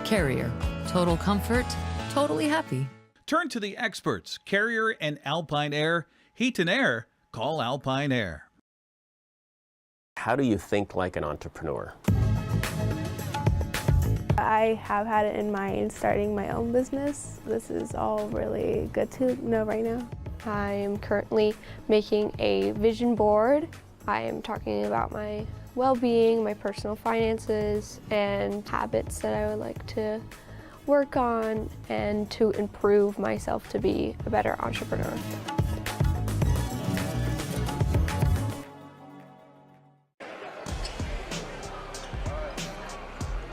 Carrier, total comfort, totally happy. Turn to the experts, Carrier and Alpine Air. Heat and air, call Alpine Air. How do you think like an entrepreneur? I have had it in mind starting my own business. This is all really good to know right now. I am currently making a vision board. I am talking about my well-being, my personal finances, and habits that I would like to work on and to improve myself to be a better entrepreneur.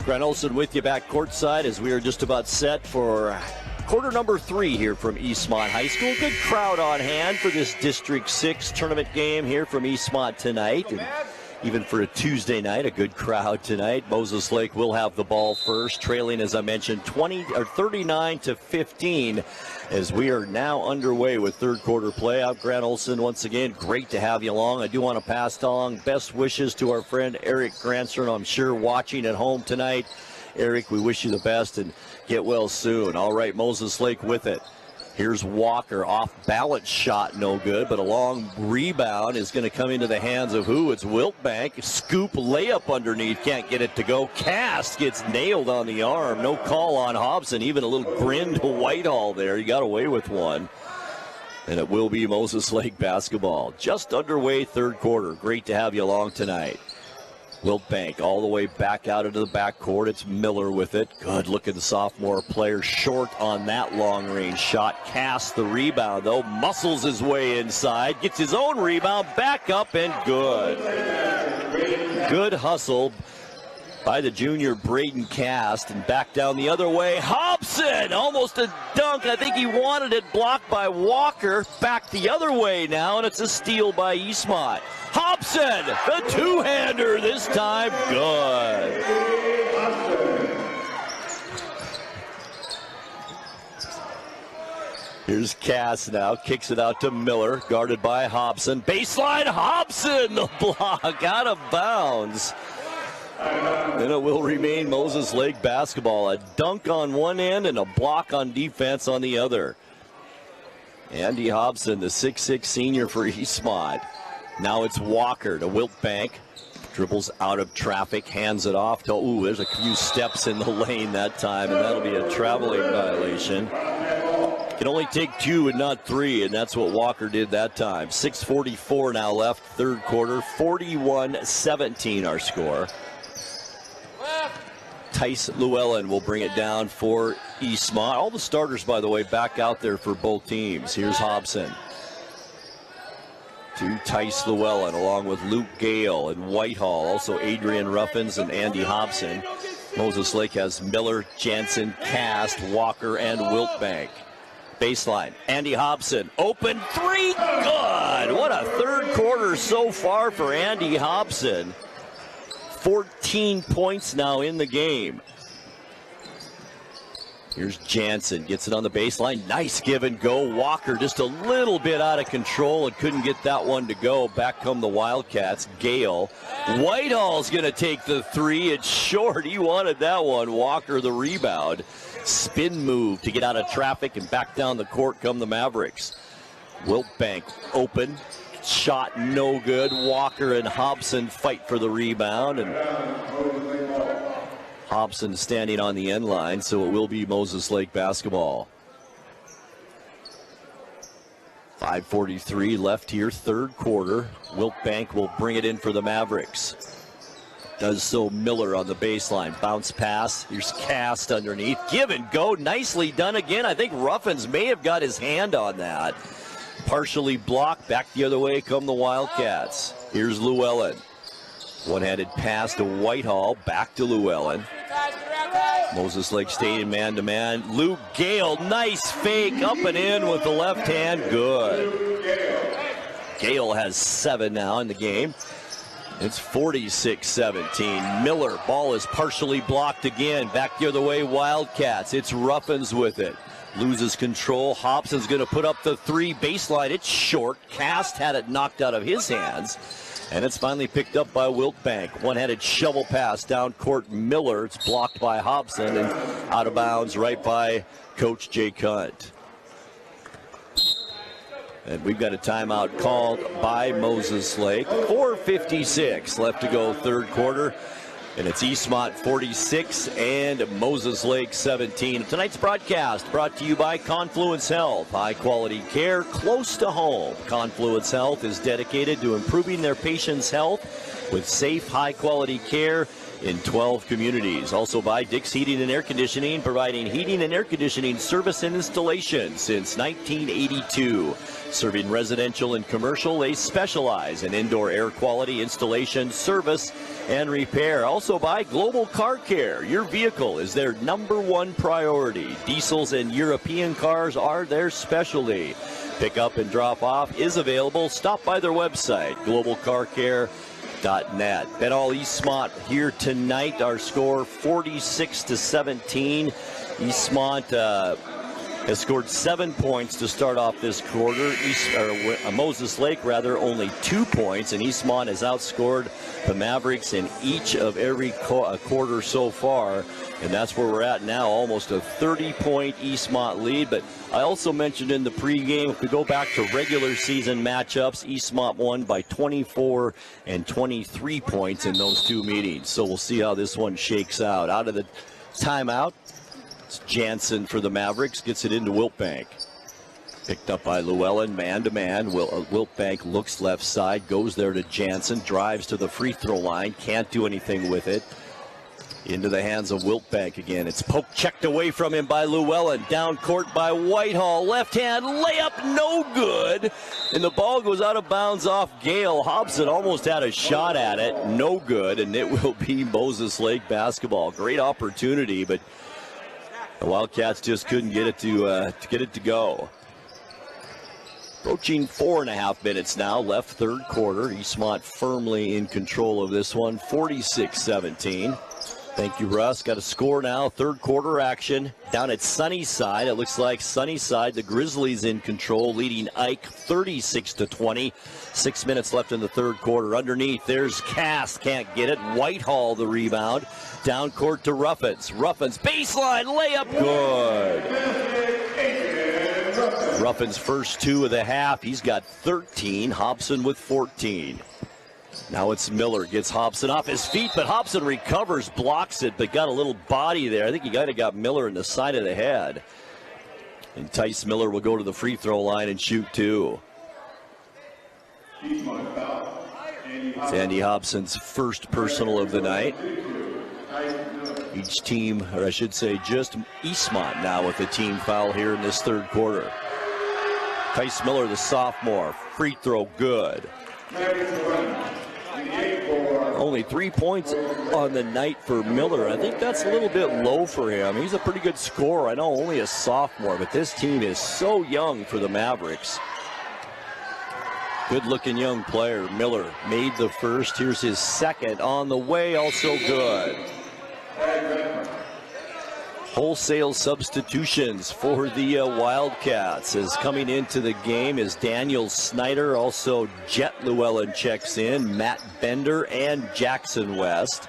Grant Olson with you back courtside as we are just about set for quarter number 3 here from Eastmont High School. Good crowd on hand for this District 6 tournament game here from Eastmont tonight. And even for a Tuesday night, a good crowd tonight. Moses Lake will have the ball first, trailing, as I mentioned, 39-15 as we are now underway with third quarter play. I'm Grant Olson once again. Great to have you along. I do want to pass along best wishes to our friend Eric Granstrom, I'm sure watching at home tonight. Eric, we wish you the best and get well soon. All right, Moses Lake with it. Here's Walker, off balance shot, no good, but a long rebound is going to come into the hands of who? It's Wilbank. Scoop layup underneath, can't get it to go. Cast gets nailed on the arm. No call on Hobson, even a little grin to Whitehall there. He got away with one. And it will be Moses Lake basketball. Just underway third quarter. Great to have you along tonight. Wilbank all the way back out into the backcourt. It's Miller with it. Good looking sophomore player, short on that long range shot. Casts the rebound though, muscles his way inside, gets his own rebound, back up and good. Good hustle by the junior Braden Cast, and back down the other way. Hobson, almost a dunk. I think he wanted it, blocked by Walker. Back the other way now, and it's a steal by Eastmont. Hobson, the two-hander this time, good. Here's Cass now, kicks it out to Miller, guarded by Hobson. Baseline, Hobson, the block, out of bounds. Then it will remain Moses Lake basketball. A dunk on one end and a block on defense on the other. Andy Hobson, the 6'6 senior for Eastmont. Now it's Walker to Wiltbank. Dribbles out of traffic, hands it off to, there's a few steps in the lane that time, and that'll be a traveling violation. Can only take 2 and not 3, and that's what Walker did that time. 6:44 now left, third quarter, 41-17 our score. Tice Llewellyn will bring it down for Eastmont. All the starters, by the way, back out there for both teams. Here's Hobson to Tice Llewellyn, along with Luke Gale and Whitehall. Also Adrian Ruffins and Andy Hobson. Moses Lake has Miller, Jansen, Cast, Walker, and Wiltbank. Baseline, Andy Hobson, open three, good! What a third quarter so far for Andy Hobson. 14 points now in the game. Here's Jansen, gets it on the baseline. Nice give and go. Walker just a little bit out of control and couldn't get that one to go. Back come the Wildcats. Gale. Whitehall's going to take the three. It's short. He wanted that one. Walker the rebound. Spin move to get out of traffic and back down the court come the Mavericks. Wiltbank open. Shot no good. Walker and Hobson fight for the rebound, and Hobson standing on the end line, so it will be Moses Lake basketball. 5:43 left here, third quarter. Wiltbank will bring it in for the Mavericks. Does so Miller on the baseline. Bounce pass. Here's Cast underneath. Give and go. Nicely done again. I think Ruffins may have got his hand on that. Partially blocked. Back the other way come the Wildcats. Here's Llewellyn. One-handed pass to Whitehall. Back to Llewellyn. Moses Lake Stadium man-to-man. Luke Gale, nice fake. Up and in with the left hand. Good. Gale has 7 now in the game. It's 46-17. Miller, ball is partially blocked again. Back the other way, Wildcats. It's Ruffins with it. Loses control. Hobson's going to put up the three. Baseline, it's short. Cast had it knocked out of his hands. And it's finally picked up by Wiltbank. One-handed shovel pass down court. Miller. It's blocked by Hobson and out of bounds right by Coach Jake Hunt. And we've got a timeout called by Moses Lake. 4:56 left to go third quarter. And it's Eastmont 46 and Moses Lake 17. Tonight's broadcast brought to you by Confluence Health. High quality care close to home. Confluence Health is dedicated to improving their patients' health with safe, high quality care in 12 communities. Also by Dick's Heating and Air Conditioning, providing heating and air conditioning service and installation since 1982. Serving residential and commercial, they specialize in indoor air quality installation, service, and repair. Also by Global Car Care. Your vehicle is their #1 priority. Diesels and European cars are their specialty. Pick up and drop off is available. Stop by their website, globalcarcare.net. Bet all Eastmont here tonight. Our score 46-17. Eastmont has scored 7 points to start off this quarter. Moses Lake, only 2 points, and Eastmont has outscored the Mavericks in each of every quarter so far, and that's where we're at now, almost a 30-point Eastmont lead. But I also mentioned in the pregame, if we go back to regular season matchups, Eastmont won by 24 and 23 points in those two meetings. So we'll see how this one shakes out. Out of the timeout, Jansen for the Mavericks, gets it into Wiltbank. Picked up by Llewellyn, man-to-man. Wiltbank looks left side, goes there to Jansen, drives to the free throw line, can't do anything with it. Into the hands of Wiltbank again. It's poke checked away from him by Llewellyn. Down court by Whitehall. Left hand layup, no good. And the ball goes out of bounds off Gale. Hobson almost had a shot at it. No good. And it will be Moses Lake basketball. Great opportunity, but the Wildcats just couldn't get it to go. Approaching 4.5 minutes now left, third quarter. Eastmont firmly in control of this one, 46-17. Thank you, Russ. Got a score now. Third quarter action down at Sunnyside. It looks like Sunnyside, the Grizzlies in control, leading Ike 36-20. 6 minutes left in the third quarter. Underneath, there's Cass. Can't get it. Whitehall the rebound. Down court to Ruffins. Ruffins baseline layup. Good. Ruffins first 2 of the half. He's got 13. Hobson with 14. Now it's Miller, gets Hobson off his feet, but Hobson recovers, blocks it, but got a little body there. I think he got Miller in the side of the head. And Tice Miller will go to the free throw line and shoot 2. Sandy Hobson's first personal of the night. Each team, or I should say just Eastmont now with a team foul here in this third quarter. Tice Miller, the sophomore, free throw good. Only 3 points on the night for Miller. I think that's a little bit low for him. He's a pretty good scorer. I know only a sophomore, but this team is so young for the Mavericks. Good-looking young player. Miller made the first. Here's his second on the way, also good. Wholesale substitutions for the Wildcats. As coming into the game is Daniel Snyder. Also Jet Llewellyn checks in. Matt Bender and Jackson West.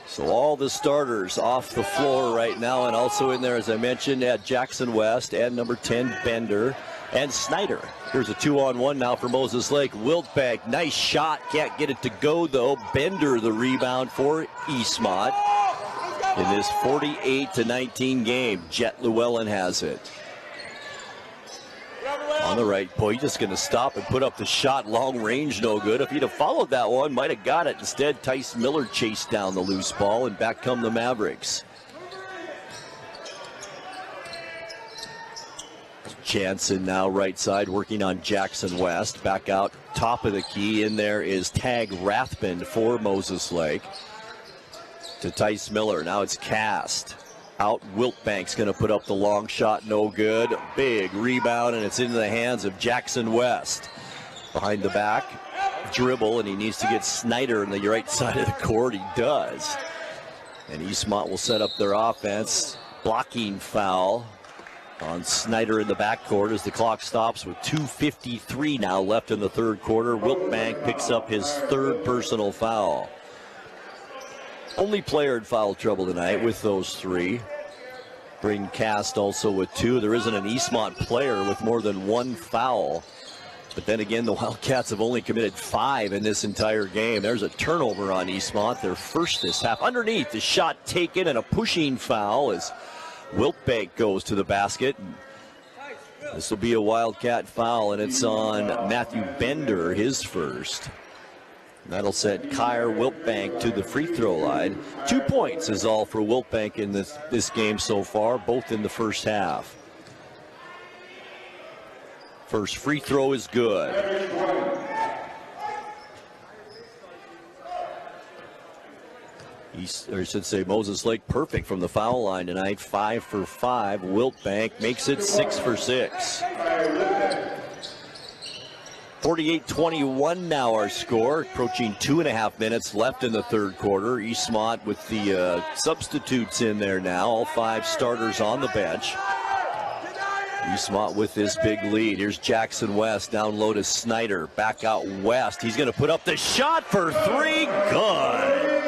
So all the starters off the floor right now, and also in there, as I mentioned, at Jackson West and number 10 Bender and Snyder. Here's a 2-on-1 now for Moses Lake. Wiltbank, nice shot, can't get it to go though. Bender the rebound for Eastmont. In this 48-19 game, Jet Llewellyn has it. On the right point, just going to stop and put up the shot. Long range, no good. If he'd have followed that one, might have got it. Instead, Tice Miller chased down the loose ball, and back come the Mavericks. Jansen now right side, working on Jackson West. Back out, top of the key. In there is Tag Rathband for Moses Lake. To Tice Miller. Now it's Cast. Out. Wiltbank's going to put up the long shot. No good. Big rebound, and it's into the hands of Jackson West. Behind the back. Dribble, and he needs to get Snyder on the right side of the court. He does. And Eastmont will set up their offense. Blocking foul on Snyder in the backcourt as the clock stops with 2:53 now left in the third quarter. Wiltbank picks up his third personal foul. Only player in foul trouble tonight with those 3. Braden Cast also with 2. There isn't an Eastmont player with more than 1 foul. But then again, the Wildcats have only committed 5 in this entire game. There's a turnover on Eastmont, their first this half. Underneath, the shot taken and a pushing foul as Wiltbank goes to the basket. This will be a Wildcat foul, and it's on Matthew Bender, his first. That'll set Kyer Wiltbank to the free throw line. 2 points is all for Wiltbank in this game so far, both in the first half. First free throw is good. Or I should say Moses Lake perfect from the foul line tonight. 5 for 5. Wiltbank makes it 6 for 6. 48-21 now our score. Approaching 2.5 minutes left in the third quarter. Eastmont with the substitutes in there now. All 5 starters on the bench. Eastmont with this big lead. Here's Jackson West down low to Snyder. Back out West. He's going to put up the shot for 3. Good.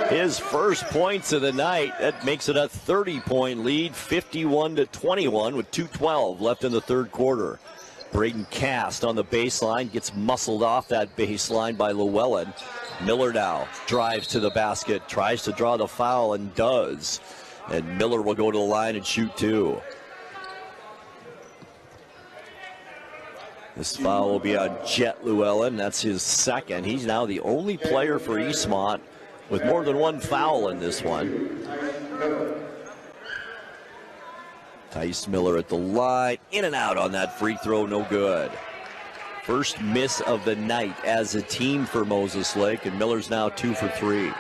His first points of the night. That makes it a 30-point lead. 51-21 with 2:12 left in the third quarter. Braden Cast on the baseline, gets muscled off that baseline by Llewellyn. Miller now drives to the basket, tries to draw the foul, and does. And Miller will go to the line and shoot 2. This foul will be on Jet Llewellyn. That's his second. He's now the only player for Eastmont with more than one foul in this one. Tice Miller at the line. In and out on that free throw. No good. First miss of the night as a team for Moses Lake, and Miller's now 2 for 3.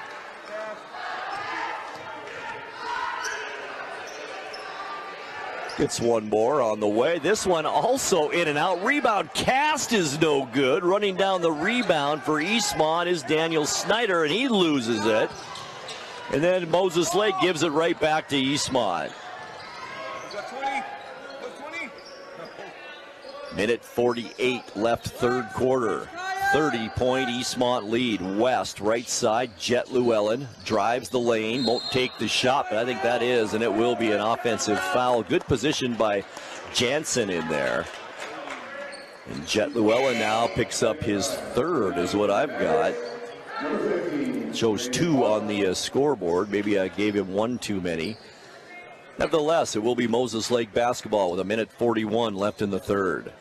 Gets one more on the way. This one also in and out. Rebound cast is no good. Running down the rebound for Eastmont is Daniel Snyder, and he loses it. And then Moses Lake gives it right back to Eastmont. Minute 48 left, third quarter. 30-point Eastmont lead. West, right side, Jet Llewellyn drives the lane, won't take the shot, but I think that is, and it will be an offensive foul. Good position by Jansen in there. And Jet Llewellyn now picks up his third, is what I've got. Shows 2 on the scoreboard. Maybe I gave him 1 too many. Nevertheless, it will be Moses Lake basketball with a minute 41 left in the third.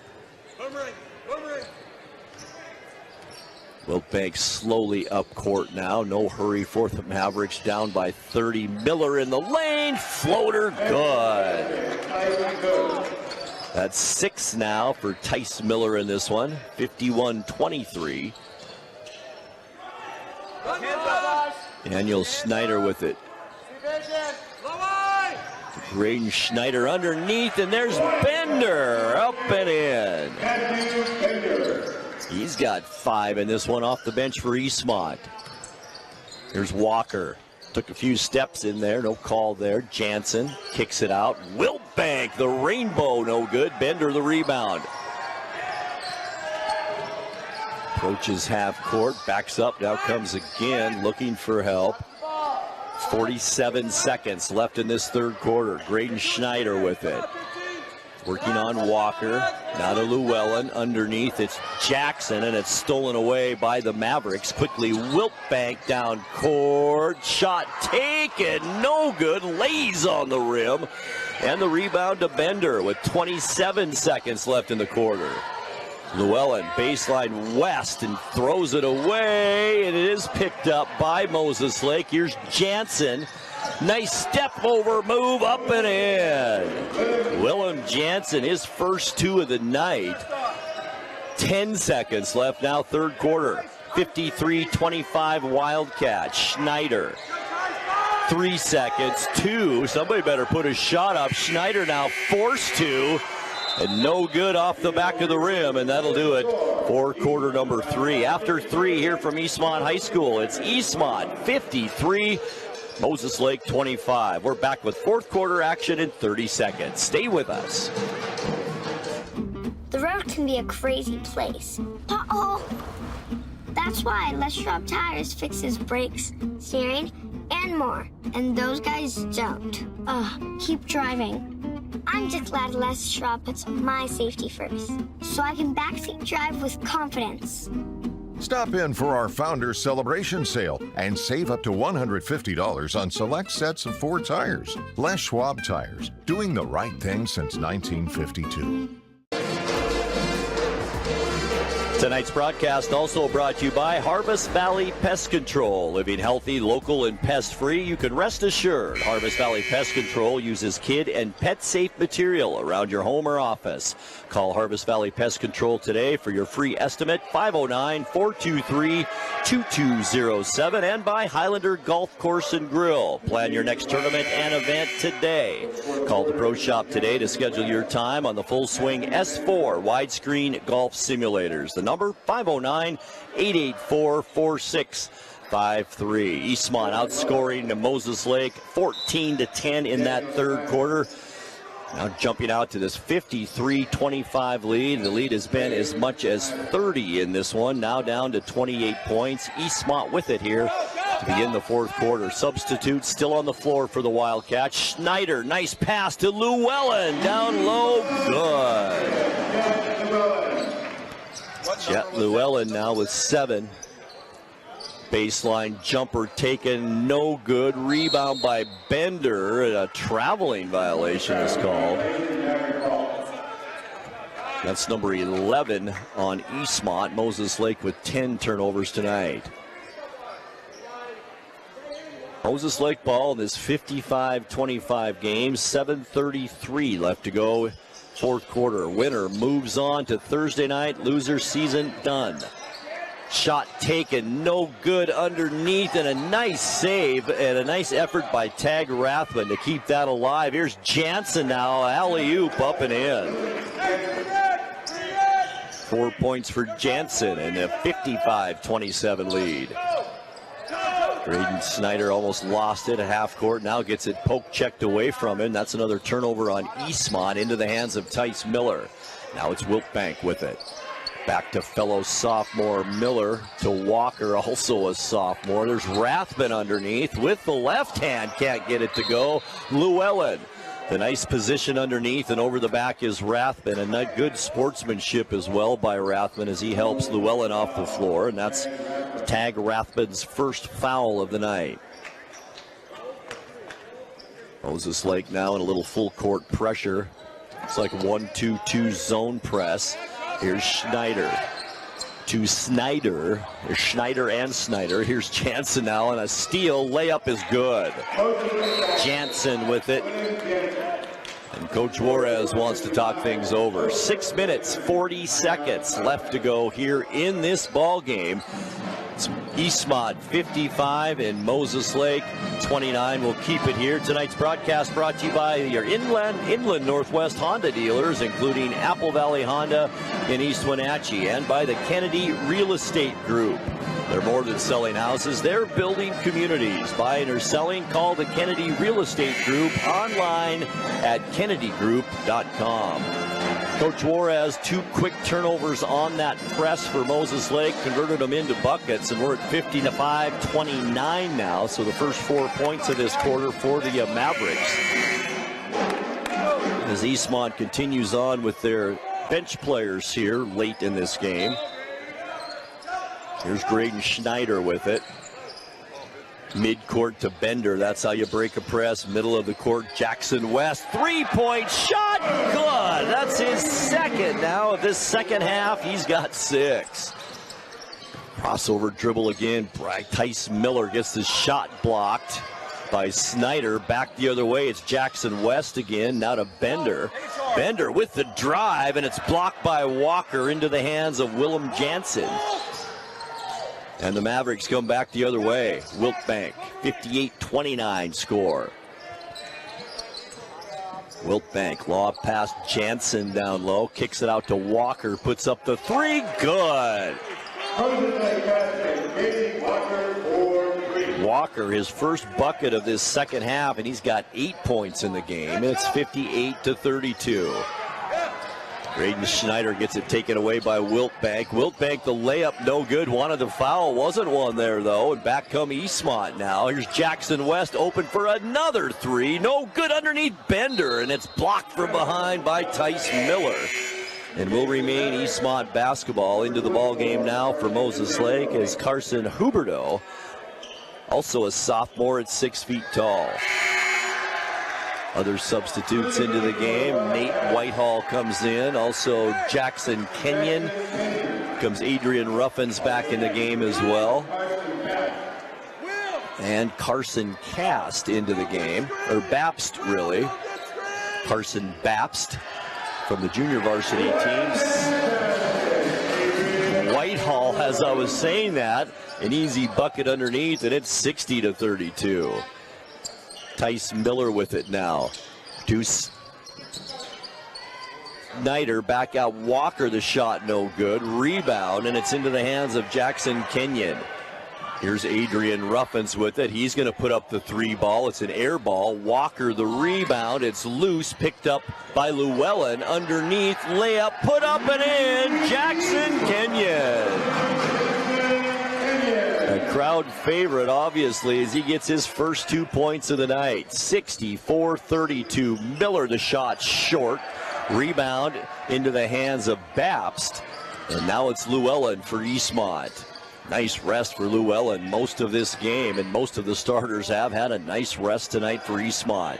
Wiltbank slowly up court now. No hurry for the Mavericks, down by 30. Miller in the lane. Floater good. That's 6 now for Tice Miller in this one. 51-23. Daniel Snyder with it. Graydon Schneider underneath, and there's Bender up and in. He's got 5 in this one off the bench for Eastmont. Here's Walker. Took a few steps in there, no call there. Jansen kicks it out. Wiltbank, the rainbow, no good. Bender the rebound. Approaches half court, backs up, now comes again, looking for help. 47 seconds left in this third quarter. Graydon Schneider with it. Working on Walker. Now to Llewellyn. Underneath, it's Jackson, and it's stolen away by the Mavericks. Quickly, Wiltbank down court. Shot taken. No good. Lays on the rim. And the rebound to Bender with 27 seconds left in the quarter. Llewellyn, baseline West, and throws it away, and it is picked up by Moses Lake. Here's Jansen. Nice step over move, up and in. Willem Jansen, his first 2 of the night. 10 seconds left now, third quarter. 53-25 Wildcat. Schneider. 3 seconds, 2. Somebody better put a shot up. Schneider now forced to. And no good off the back of the rim, and that'll do it for quarter number 3. After 3 here from Eastmont High School, it's Eastmont 53, Moses Lake 25. We're back with fourth quarter action in 30 seconds. Stay with us. The road can be a crazy place. Uh-oh! That's why Les Schwab Tires fixes brakes, steering, and more. And those guys don't. Keep driving. I'm just glad Les Schwab puts my safety first, so I can backseat drive with confidence. Stop in for our Founders Celebration Sale and save up to $150 on select sets of Ford tires. Les Schwab Tires, doing the right thing since 1952. Tonight's broadcast also brought to you by Harvest Valley Pest Control. Living healthy, local, and pest-free, you can rest assured Harvest Valley Pest Control uses kid and pet-safe material around your home or office. Call Harvest Valley Pest Control today for your free estimate, 509-423-2207, and by Highlander Golf Course and Grill. Plan your next tournament and event today. Call the Pro Shop today to schedule your time on the Full Swing S4 widescreen golf simulators. The number 509-884-4653. Eastmont outscoring Moses Lake 14-10 in that third quarter. Now jumping out to this 53-25 lead. The lead has been as much as 30 in this one. Now down to 28 points. Eastmont with it here to begin the fourth quarter. Substitutes still on the floor for the Wildcats. Schneider, nice pass to Llewellyn. Down low, good. Jet Llewellyn now with 7. Baseline jumper taken, no good. Rebound by Bender. A traveling violation is called. That's number 11 on Eastmont. Moses Lake with 10 turnovers tonight. Moses Lake ball in this 55-25 game. 7:33 left to go. Fourth quarter. Winner moves on to Thursday night. Loser season done. Shot taken, no good underneath, and a nice save and a nice effort by Tag Rathman to keep that alive. Here's Jansen now, alley-oop up and in. 4 points for Jansen and a 55-27 lead. Graydon Snyder almost lost it at half court. Now gets it poke checked away from him. That's another turnover on Eastmont into the hands of Tice Miller. Now it's Wilkbank with it. Back to fellow sophomore Miller to Walker, also a sophomore. There's Rathman underneath with the left hand. Can't get it to go. Llewellyn. The nice position underneath, and over the back is Rathman. And that good sportsmanship as well by Rathman as he helps Llewellyn off the floor. And that's Tag Rathman's first foul of the night. Moses Lake now in a little full court pressure. It's like a 1-2-2 zone press. Here's Schneider to Snyder. There's Schneider and Snyder. Here's Jansen now, and a steal. Layup is good. Jansen with it. And Coach Juarez wants to talk things over. 6 minutes, 40 seconds left to go here in this ball game. It's Eastmont 55 and Moses Lake 29. We'll keep it here. Tonight's broadcast brought to you by your Inland Northwest Honda dealers, including Apple Valley Honda in East Wenatchee, and by the Kennedy Real Estate Group. They're more than selling houses, they're building communities. Buying or selling, call the Kennedy Real Estate Group online at kennedygroup.com. Coach Juarez, 2 quick turnovers on that press for Moses Lake, converted them into buckets, and we're at 55-29 now. So the first 4 points of this quarter for the Mavericks. As Eastmont continues on with their bench players here late in this game. Here's Graydon Schneider with it. Mid-court to Bender. That's how you break a press. Middle of the court, Jackson West. 3-point shot. Good. That's his second now of this second half. He's got 6. Crossover dribble again. Tice Miller gets the shot blocked by Snyder. Back the other way. It's Jackson West again. Now to Bender. Bender with the drive, and it's blocked by Walker into the hands of Willem Jansen. And the Mavericks come back the other way. Wilkbank, 58-29 score. Wilkbank, lob past Jansen down low, kicks it out to Walker, puts up the 3, good. Walker, his first bucket of this second half, and he's got 8 points in the game. It's 58-32. Graydon Schneider gets it taken away by Wilkbank. Wilkbank, the layup, no good. Wanted the foul, wasn't one there, though. And back come Eastmont now. Here's Jackson West, open for another 3. No good underneath Bender, and it's blocked from behind by Tice Miller. And will remain Eastmont basketball into the ball game now for Moses Lake as Carson Huberto, also a sophomore at 6 feet tall. Other substitutes into the game. Nate Whitehall comes in. Also Jackson Kenyon. Comes Adrian Ruffins back in the game as well. And Carson Cast into the game. Or Bapst, really. Carson Bapst from the junior varsity teams. Whitehall, as I was saying that, an easy bucket underneath, and it's 60-32. Tice Miller with it now. To Snyder, back out Walker, the shot no good. Rebound, and it's into the hands of Jackson Kenyon. Here's Adrian Ruffins with it. He's going to put up the 3 ball. It's an air ball. Walker the rebound. It's loose, picked up by Llewellyn. Underneath, layup, put up and in. Jackson Kenyon. A crowd favorite, obviously, as he gets his first 2 points of the night. 64-32. Miller, the shot short. Rebound into the hands of Bapst. And now it's Llewellyn for Eastmont. Nice rest for Llewellyn most of this game, and most of the starters have had a nice rest tonight for Eastmont.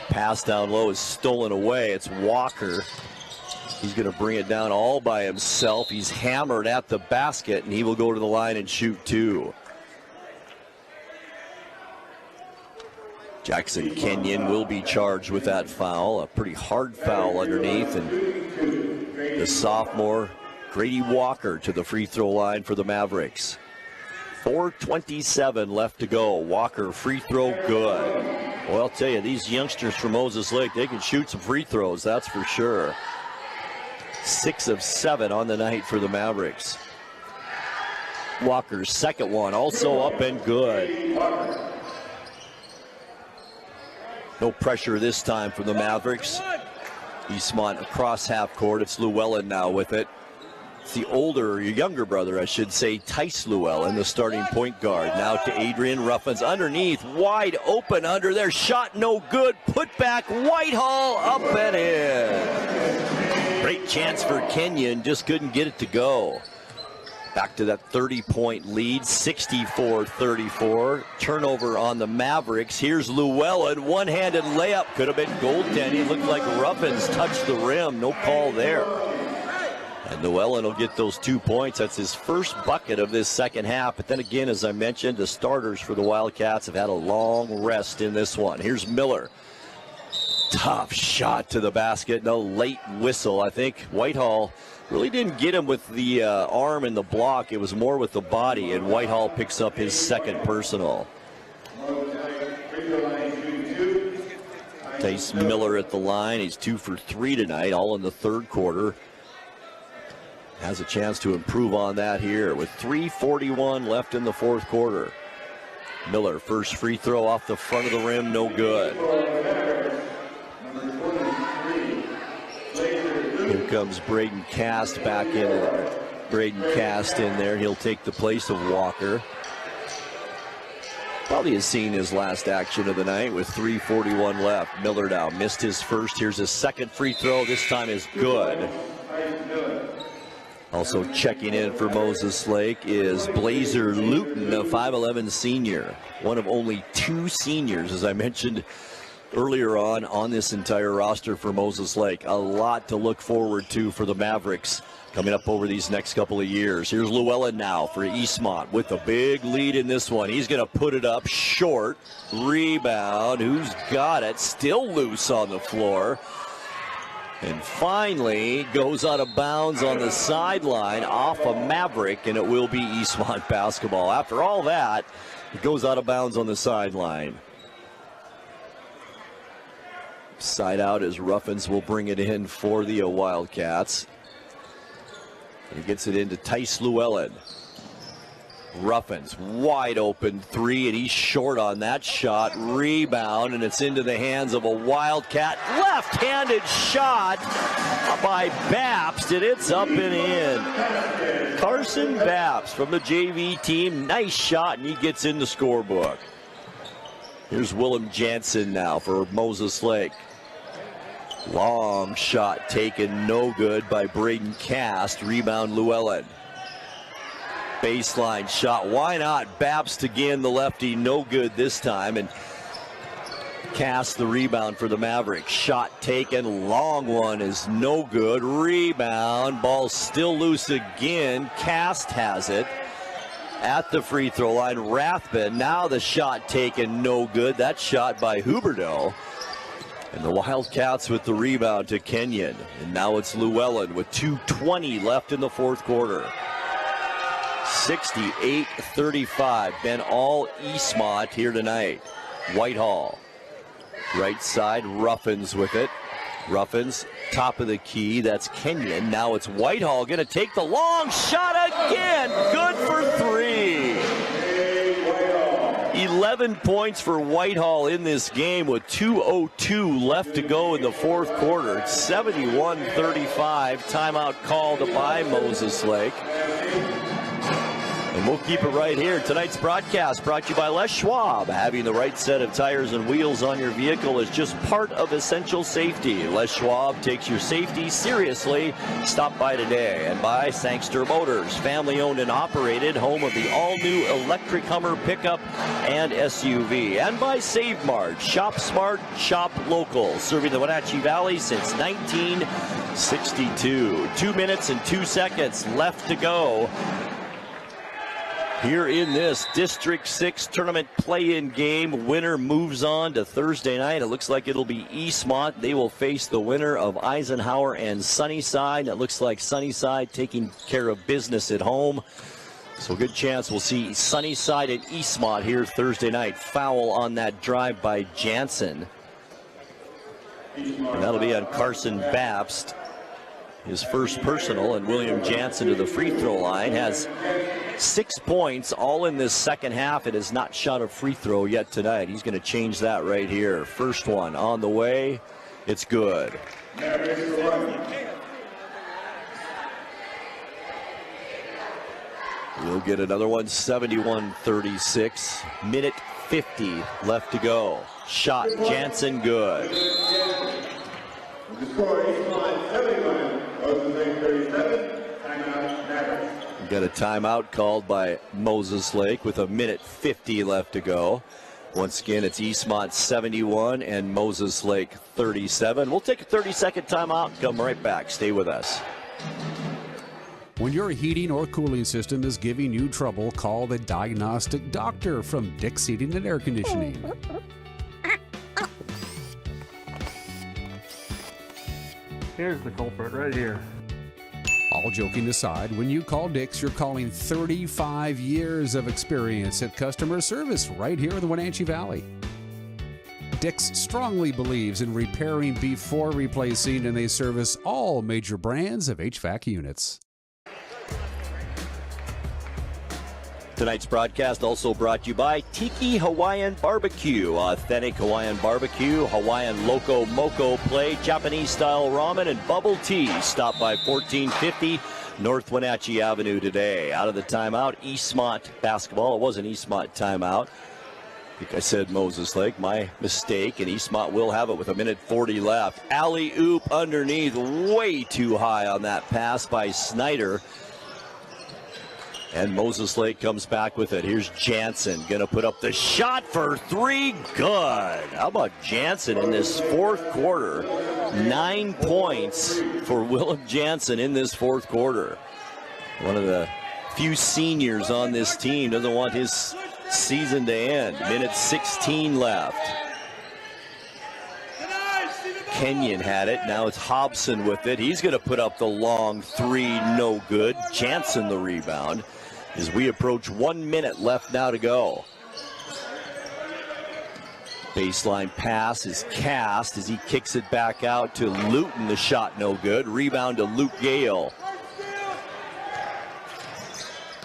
Pass down low is stolen away. It's Walker. He's going to bring it down all by himself. He's hammered at the basket, and he will go to the line and shoot 2. Jackson Kenyon will be charged with that foul, a pretty hard foul underneath, and the sophomore Grady Walker to the free throw line for the Mavericks. 4:27 left to go. Walker free throw good. Well, I'll tell you, these youngsters from Moses Lake, they can shoot some free throws, that's for sure. 6 of 7 on the night for the Mavericks. Walker's second one also up and good. No pressure this time from the Mavericks. Eastmont across half court. It's Llewellyn now with it. It's the younger brother, I should say, Tice Llewellyn, the starting point guard. Now to Adrian Ruffins underneath, wide open under there. Shot no good. Put back Whitehall up and in. Great chance for Kenyon, just couldn't get it to go. Back to that 30-point lead, 64-34. Turnover on the Mavericks. Here's Llewellyn, one-handed layup. Could have been goaltending. Looked like Ruffins touched the rim. No call there. And Llewellyn will get those 2 points. That's his first bucket of this second half. But then again, as I mentioned, the starters for the Wildcats have had a long rest in this one. Here's Miller. Tough shot to the basket. No late whistle. I think Whitehall really didn't get him with the arm and the block. It was more with the body, and Whitehall picks up his second personal. Tice Miller at the line. He's 2 for 3 tonight, all in the third quarter. Has a chance to improve on that here with 3:41 left in the fourth quarter. Miller, first free throw off the front of the rim, no good. Here comes Braden Cast back in. Braden Cast in there. He'll take the place of Walker. Probably has seen his last action of the night with 3:41 left. Miller now missed his first. Here's his second free throw. This time is good. Also checking in for Moses Lake is Blazer Luton, a 5'11 senior. One of only 2 seniors, as I mentioned earlier on this entire roster for Moses Lake. A lot to look forward to for the Mavericks coming up over these next couple of years. Here's Llewellyn now for Eastmont with a big lead in this one. He's going to put it up short. Rebound. Who's got it? Still loose on the floor. And finally goes out of bounds on the sideline off a Maverick, and it will be Eastmont basketball. After all that, it goes out of bounds on the sideline. Side out as Ruffins will bring it in for the Wildcats. He gets it into Tice Llewellyn. Ruffins, wide open 3, and he's short on that shot. Rebound, and it's into the hands of a Wildcat. Left-handed shot by Babst, and it's up and in. Carson Babst from the JV team. Nice shot, and he gets in the scorebook. Here's Willem Jansen now for Moses Lake. Long shot taken, no good by Braden Cast. Rebound Llewellyn. Baseline shot, why not? Babst again, the lefty, no good this time, and Cast the rebound for the Mavericks. Shot taken, long one is no good. Rebound, ball still loose again. Cast has it at the free throw line. Rathbun, now the shot taken, no good. That shot by Huberdeau. And the Wildcats with the rebound to Kenyon. And now it's Llewellyn with 2:20 left in the fourth quarter. 68-35. Been all Eastmont here tonight. Whitehall. Right side, Ruffins with it. Ruffins, top of the key. That's Kenyon. Now it's Whitehall going to take the long shot again. Good for 3. 11 points for Whitehall in this game with 2:02 left to go in the fourth quarter. It's 71-35. Timeout called by Moses Lake. And And we'll keep it right here. Tonight's broadcast brought to you by Les Schwab. Having the right set of tires and wheels on your vehicle is just part of essential safety. Les Schwab takes your safety seriously. Stop by today. And by Sangster Motors, family owned and operated, home of the all-new electric Hummer pickup and SUV. And by Save Mart, shop smart, shop local, serving the Wenatchee Valley since 1962. 2 minutes and 2 seconds left to go here in this District 6 tournament play-in game. Winner moves on to Thursday night. It looks like it'll be Eastmont. They will face the winner of Eisenhower and Sunnyside. It looks like Sunnyside taking care of business at home. So good chance we'll see Sunnyside at Eastmont here Thursday night. Foul on that drive by Jansen. And that'll be on Carson Babst. His first personal, and William Jansen to the free throw line has 6 points all in this second half. It has not shot a free throw yet tonight. He's going to change that right here. First one on the way. It's good. We'll get another one. 71-36. Minute 50 left to go. Shot Jansen good. Got a timeout called by Moses Lake with a minute 50 left to go. Once again, it's Eastmont 71 and Moses Lake 37. We'll take a 30-second timeout and come right back. Stay with us. When your heating or cooling system is giving you trouble, call the diagnostic doctor from Dick's Heating and Air Conditioning. Here's the culprit right here. All joking aside, when you call Dick's, you're calling 35 years of experience at customer service right here in the Wenatchee Valley. Dick's strongly believes in repairing before replacing, and they service all major brands of HVAC units. Tonight's broadcast also brought to you by Tiki Hawaiian Barbecue. Authentic Hawaiian barbecue, Hawaiian Loco Moco play, Japanese-style ramen, and bubble tea. Stop by 1450 North Wenatchee Avenue today. Out of the timeout, Eastmont basketball. It was an Eastmont timeout. I think I said Moses Lake. My mistake, and Eastmont will have it with a minute 40 left. Alley-oop underneath, way too high on that pass by Snyder. And Moses Lake comes back with it. Here's Jansen, gonna put up the shot for three. Good. How about Jansen in this fourth quarter? 9 points for Willem Jansen in this fourth quarter. One of the few seniors on this team doesn't want his season to end. Minute 16 left. Kenyon had it. Now it's Hobson with it. He's gonna put up the long three, no good. Jansen the rebound. As we approach 1 minute left now to go. Baseline pass is cast as he kicks it back out to Luton. The shot no good. Rebound to Luke Gale.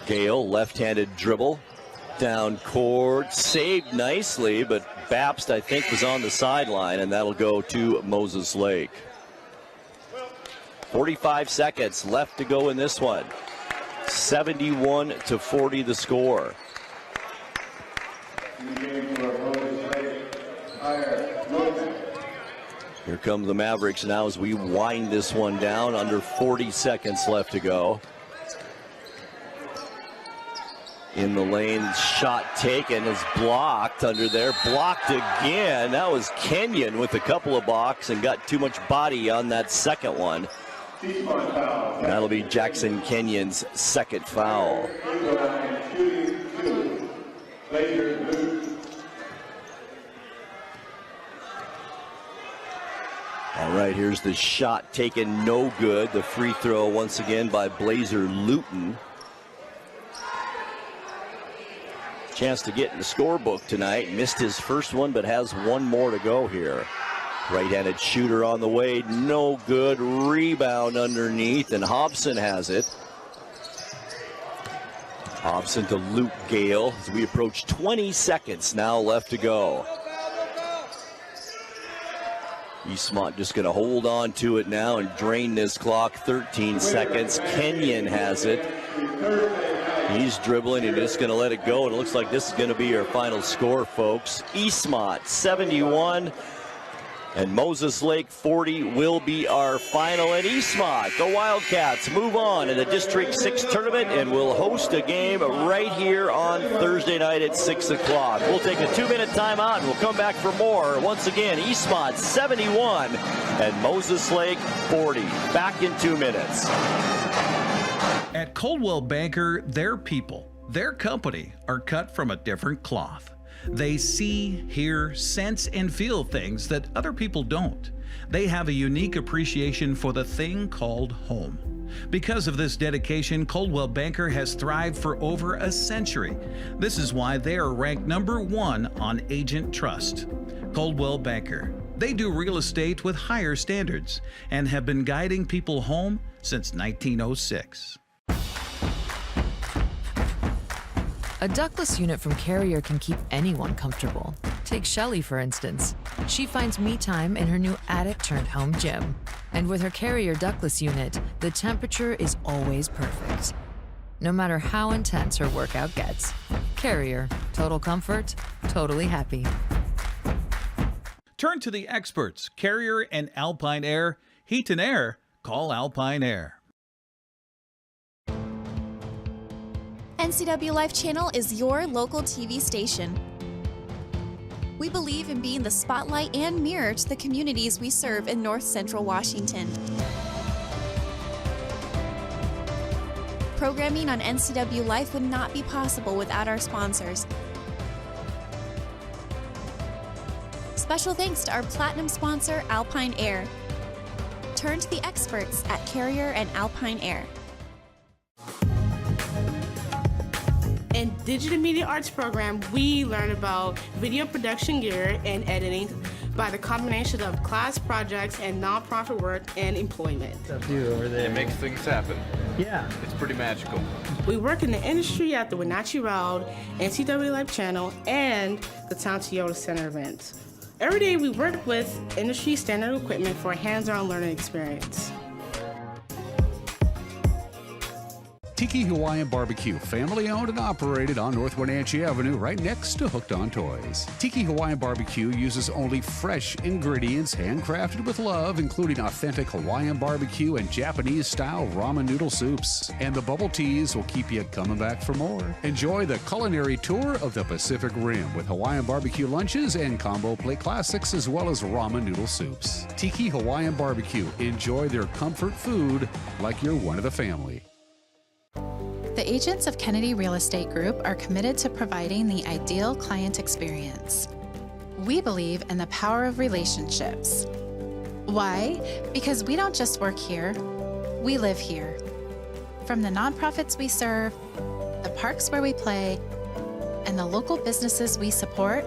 Gale, left-handed dribble. Down court, saved nicely, but Babst, I think, was on the sideline, and that'll go to Moses Lake. 45 seconds left to go in this one. 71-40 the score. Here come the Mavericks now as we wind this one down. Under 40 seconds left to go. In the lane, shot taken is blocked under there. Blocked again. That was Kenyon with a couple of blocks and got too much body on that second one. That'll be Jackson Kenyon's second foul. All right, here's the shot taken, no good. The free throw once again by Blazer Luton. Chance to get in the scorebook tonight. Missed his first one, but has one more to go here. Right-handed shooter on the way, no good. Rebound underneath, and Hobson has it. Hobson to Luke Gale as we approach 20 seconds now left to go. Eastmont just going to hold on to it now and drain this clock. 13 seconds. Kenyon has it. He's dribbling and just going to let it go. And it looks like this is going to be your final score, folks. Eastmont 71 and Moses Lake 40 will be our final. And Eastmont, the Wildcats, move on in the District 6 tournament and will host a game right here on Thursday night at 6 o'clock. We'll take a 2-minute timeout and we'll come back for more. Once again, Eastmont 71 and Moses Lake 40. Back in 2 minutes. At Coldwell Banker, their people, their company are cut from a different cloth. They see, hear, sense, and feel things that other people don't. They have a unique appreciation for the thing called home. Because of this dedication, Coldwell Banker has thrived for over a century. This is why they are ranked #1 on Agent Trust. Coldwell Banker. They do real estate with higher standards and have been guiding people home since 1906. A ductless unit from Carrier can keep anyone comfortable. Take Shelly, for instance. She finds me time in her new attic-turned-home gym. And with her Carrier ductless unit, the temperature is always perfect. No matter how intense her workout gets. Carrier. Total comfort, totally happy. Turn to the experts, Carrier and Alpine Air. Heat and air, call Alpine Air. NCW Life Channel is your local TV station. We believe in being the spotlight and mirror to the communities we serve in North Central Washington. Programming on NCW Life would not be possible without our sponsors. Special thanks to our platinum sponsor, Alpine Air. Turn to the experts at Carrier and Alpine Air. In Digital Media Arts program, we learn about video production gear and editing by the combination of class projects and nonprofit work and employment. It makes things happen. Yeah. It's pretty magical. We work in the industry at the Wenatchee Road, NCW Life Channel, and the Town Toyota Center events. Every day we work with industry standard equipment for a hands-on learning experience. Tiki Hawaiian Barbecue, family owned and operated on North Wenatchee Avenue, right next to Hooked on Toys. Tiki Hawaiian Barbecue uses only fresh ingredients handcrafted with love, including authentic Hawaiian barbecue and Japanese-style ramen noodle soups. And the bubble teas will keep you coming back for more. Enjoy the culinary tour of the Pacific Rim with Hawaiian barbecue lunches and combo plate classics, as well as ramen noodle soups. Tiki Hawaiian Barbecue. Enjoy their comfort food like you're one of the family. The agents of Kennedy Real Estate Group are committed to providing the ideal client experience. We believe in the power of relationships. Why? Because we don't just work here, we live here. From the nonprofits we serve, the parks where we play, and the local businesses we support,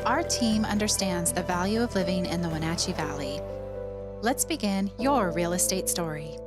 our team understands the value of living in the Wenatchee Valley. Let's begin your real estate story.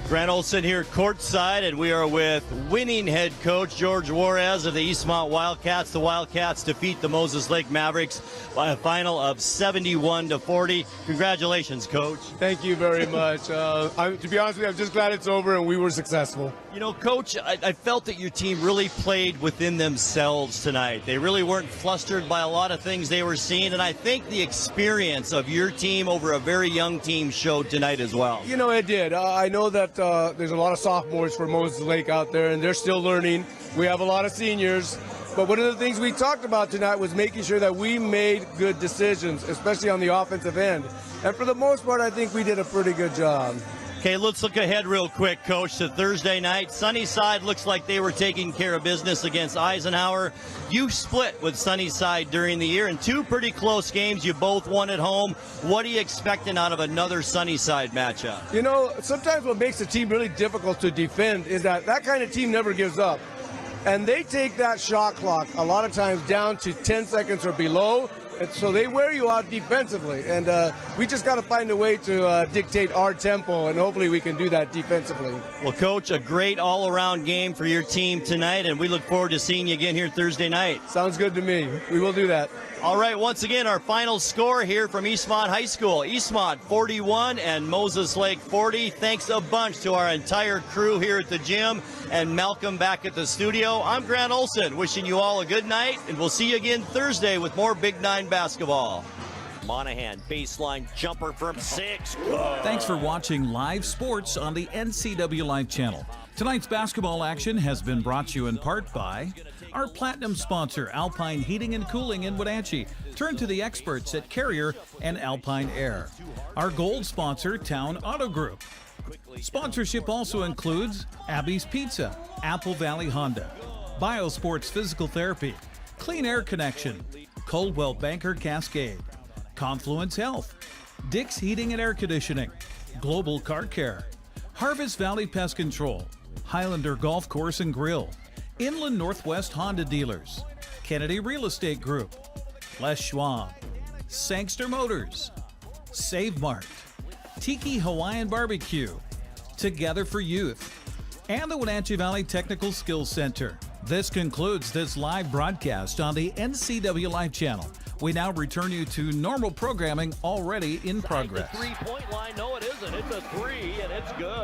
Grant Olson here courtside, and we are with winning head coach George Juarez of the Eastmont Wildcats. The Wildcats defeat the Moses Lake Mavericks by a final of 71-40. Congratulations, Coach. Thank you very much. To be honest with you, I'm just glad it's over and we were successful. You know, Coach, I felt that your team really played within themselves tonight. They really weren't flustered by a lot of things they were seeing, and I think the experience of your team over a very young team showed tonight as well. You know, it did. I know that there's a lot of sophomores for Moses Lake out there, and they're still learning. We have a lot of seniors. But one of the things we talked about tonight was making sure that we made good decisions, especially on the offensive end. And for the most part, I think we did a pretty good job. Okay, let's look ahead real quick, Coach, to Thursday night. Sunnyside looks like they were taking care of business against Eisenhower. You split with Sunnyside during the year in 2 pretty close games. You both won at home. What are you expecting out of another Sunnyside matchup? You know, sometimes what makes a team really difficult to defend is that kind of team never gives up. And they take that shot clock a lot of times down to 10 seconds or below. And so they wear you out defensively, and we just got to find a way to dictate our tempo, and hopefully we can do that defensively. Well, Coach, a great all-around game for your team tonight, and we look forward to seeing you again here Thursday night. Sounds good to me. We will do that. All right, once again, our final score here from Eastmont High School. Eastmont 41 and Moses Lake 40. Thanks a bunch to our entire crew here at the gym and Malcolm back at the studio. I'm Grant Olson, wishing you all a good night, and we'll see you again Thursday with more Big 9 basketball. Monahan, baseline jumper from 6. Thanks for watching live sports on the NCW Live channel. Tonight's basketball action has been brought to you in part by our platinum sponsor, Alpine Heating and Cooling in Wenatchee. Turn to the experts at Carrier and Alpine Air. Our gold sponsor, Town Auto Group. Sponsorship also includes Abby's Pizza, Apple Valley Honda, Biosports Physical Therapy, Clean Air Connection, Coldwell Banker Cascade, Confluence Health, Dick's Heating and Air Conditioning, Global Car Care, Harvest Valley Pest Control, Highlander Golf Course and Grill, Inland Northwest Honda Dealers, Kennedy Real Estate Group, Les Schwab, Sangster Motors, Save Mart, Tiki Hawaiian Barbecue, Together for Youth, and the Wenatchee Valley Technical Skills Center. This concludes this live broadcast on the NCW Live channel. We now return you to normal programming already in progress. The 3-point line, no it isn't. It's a 3 and it's good.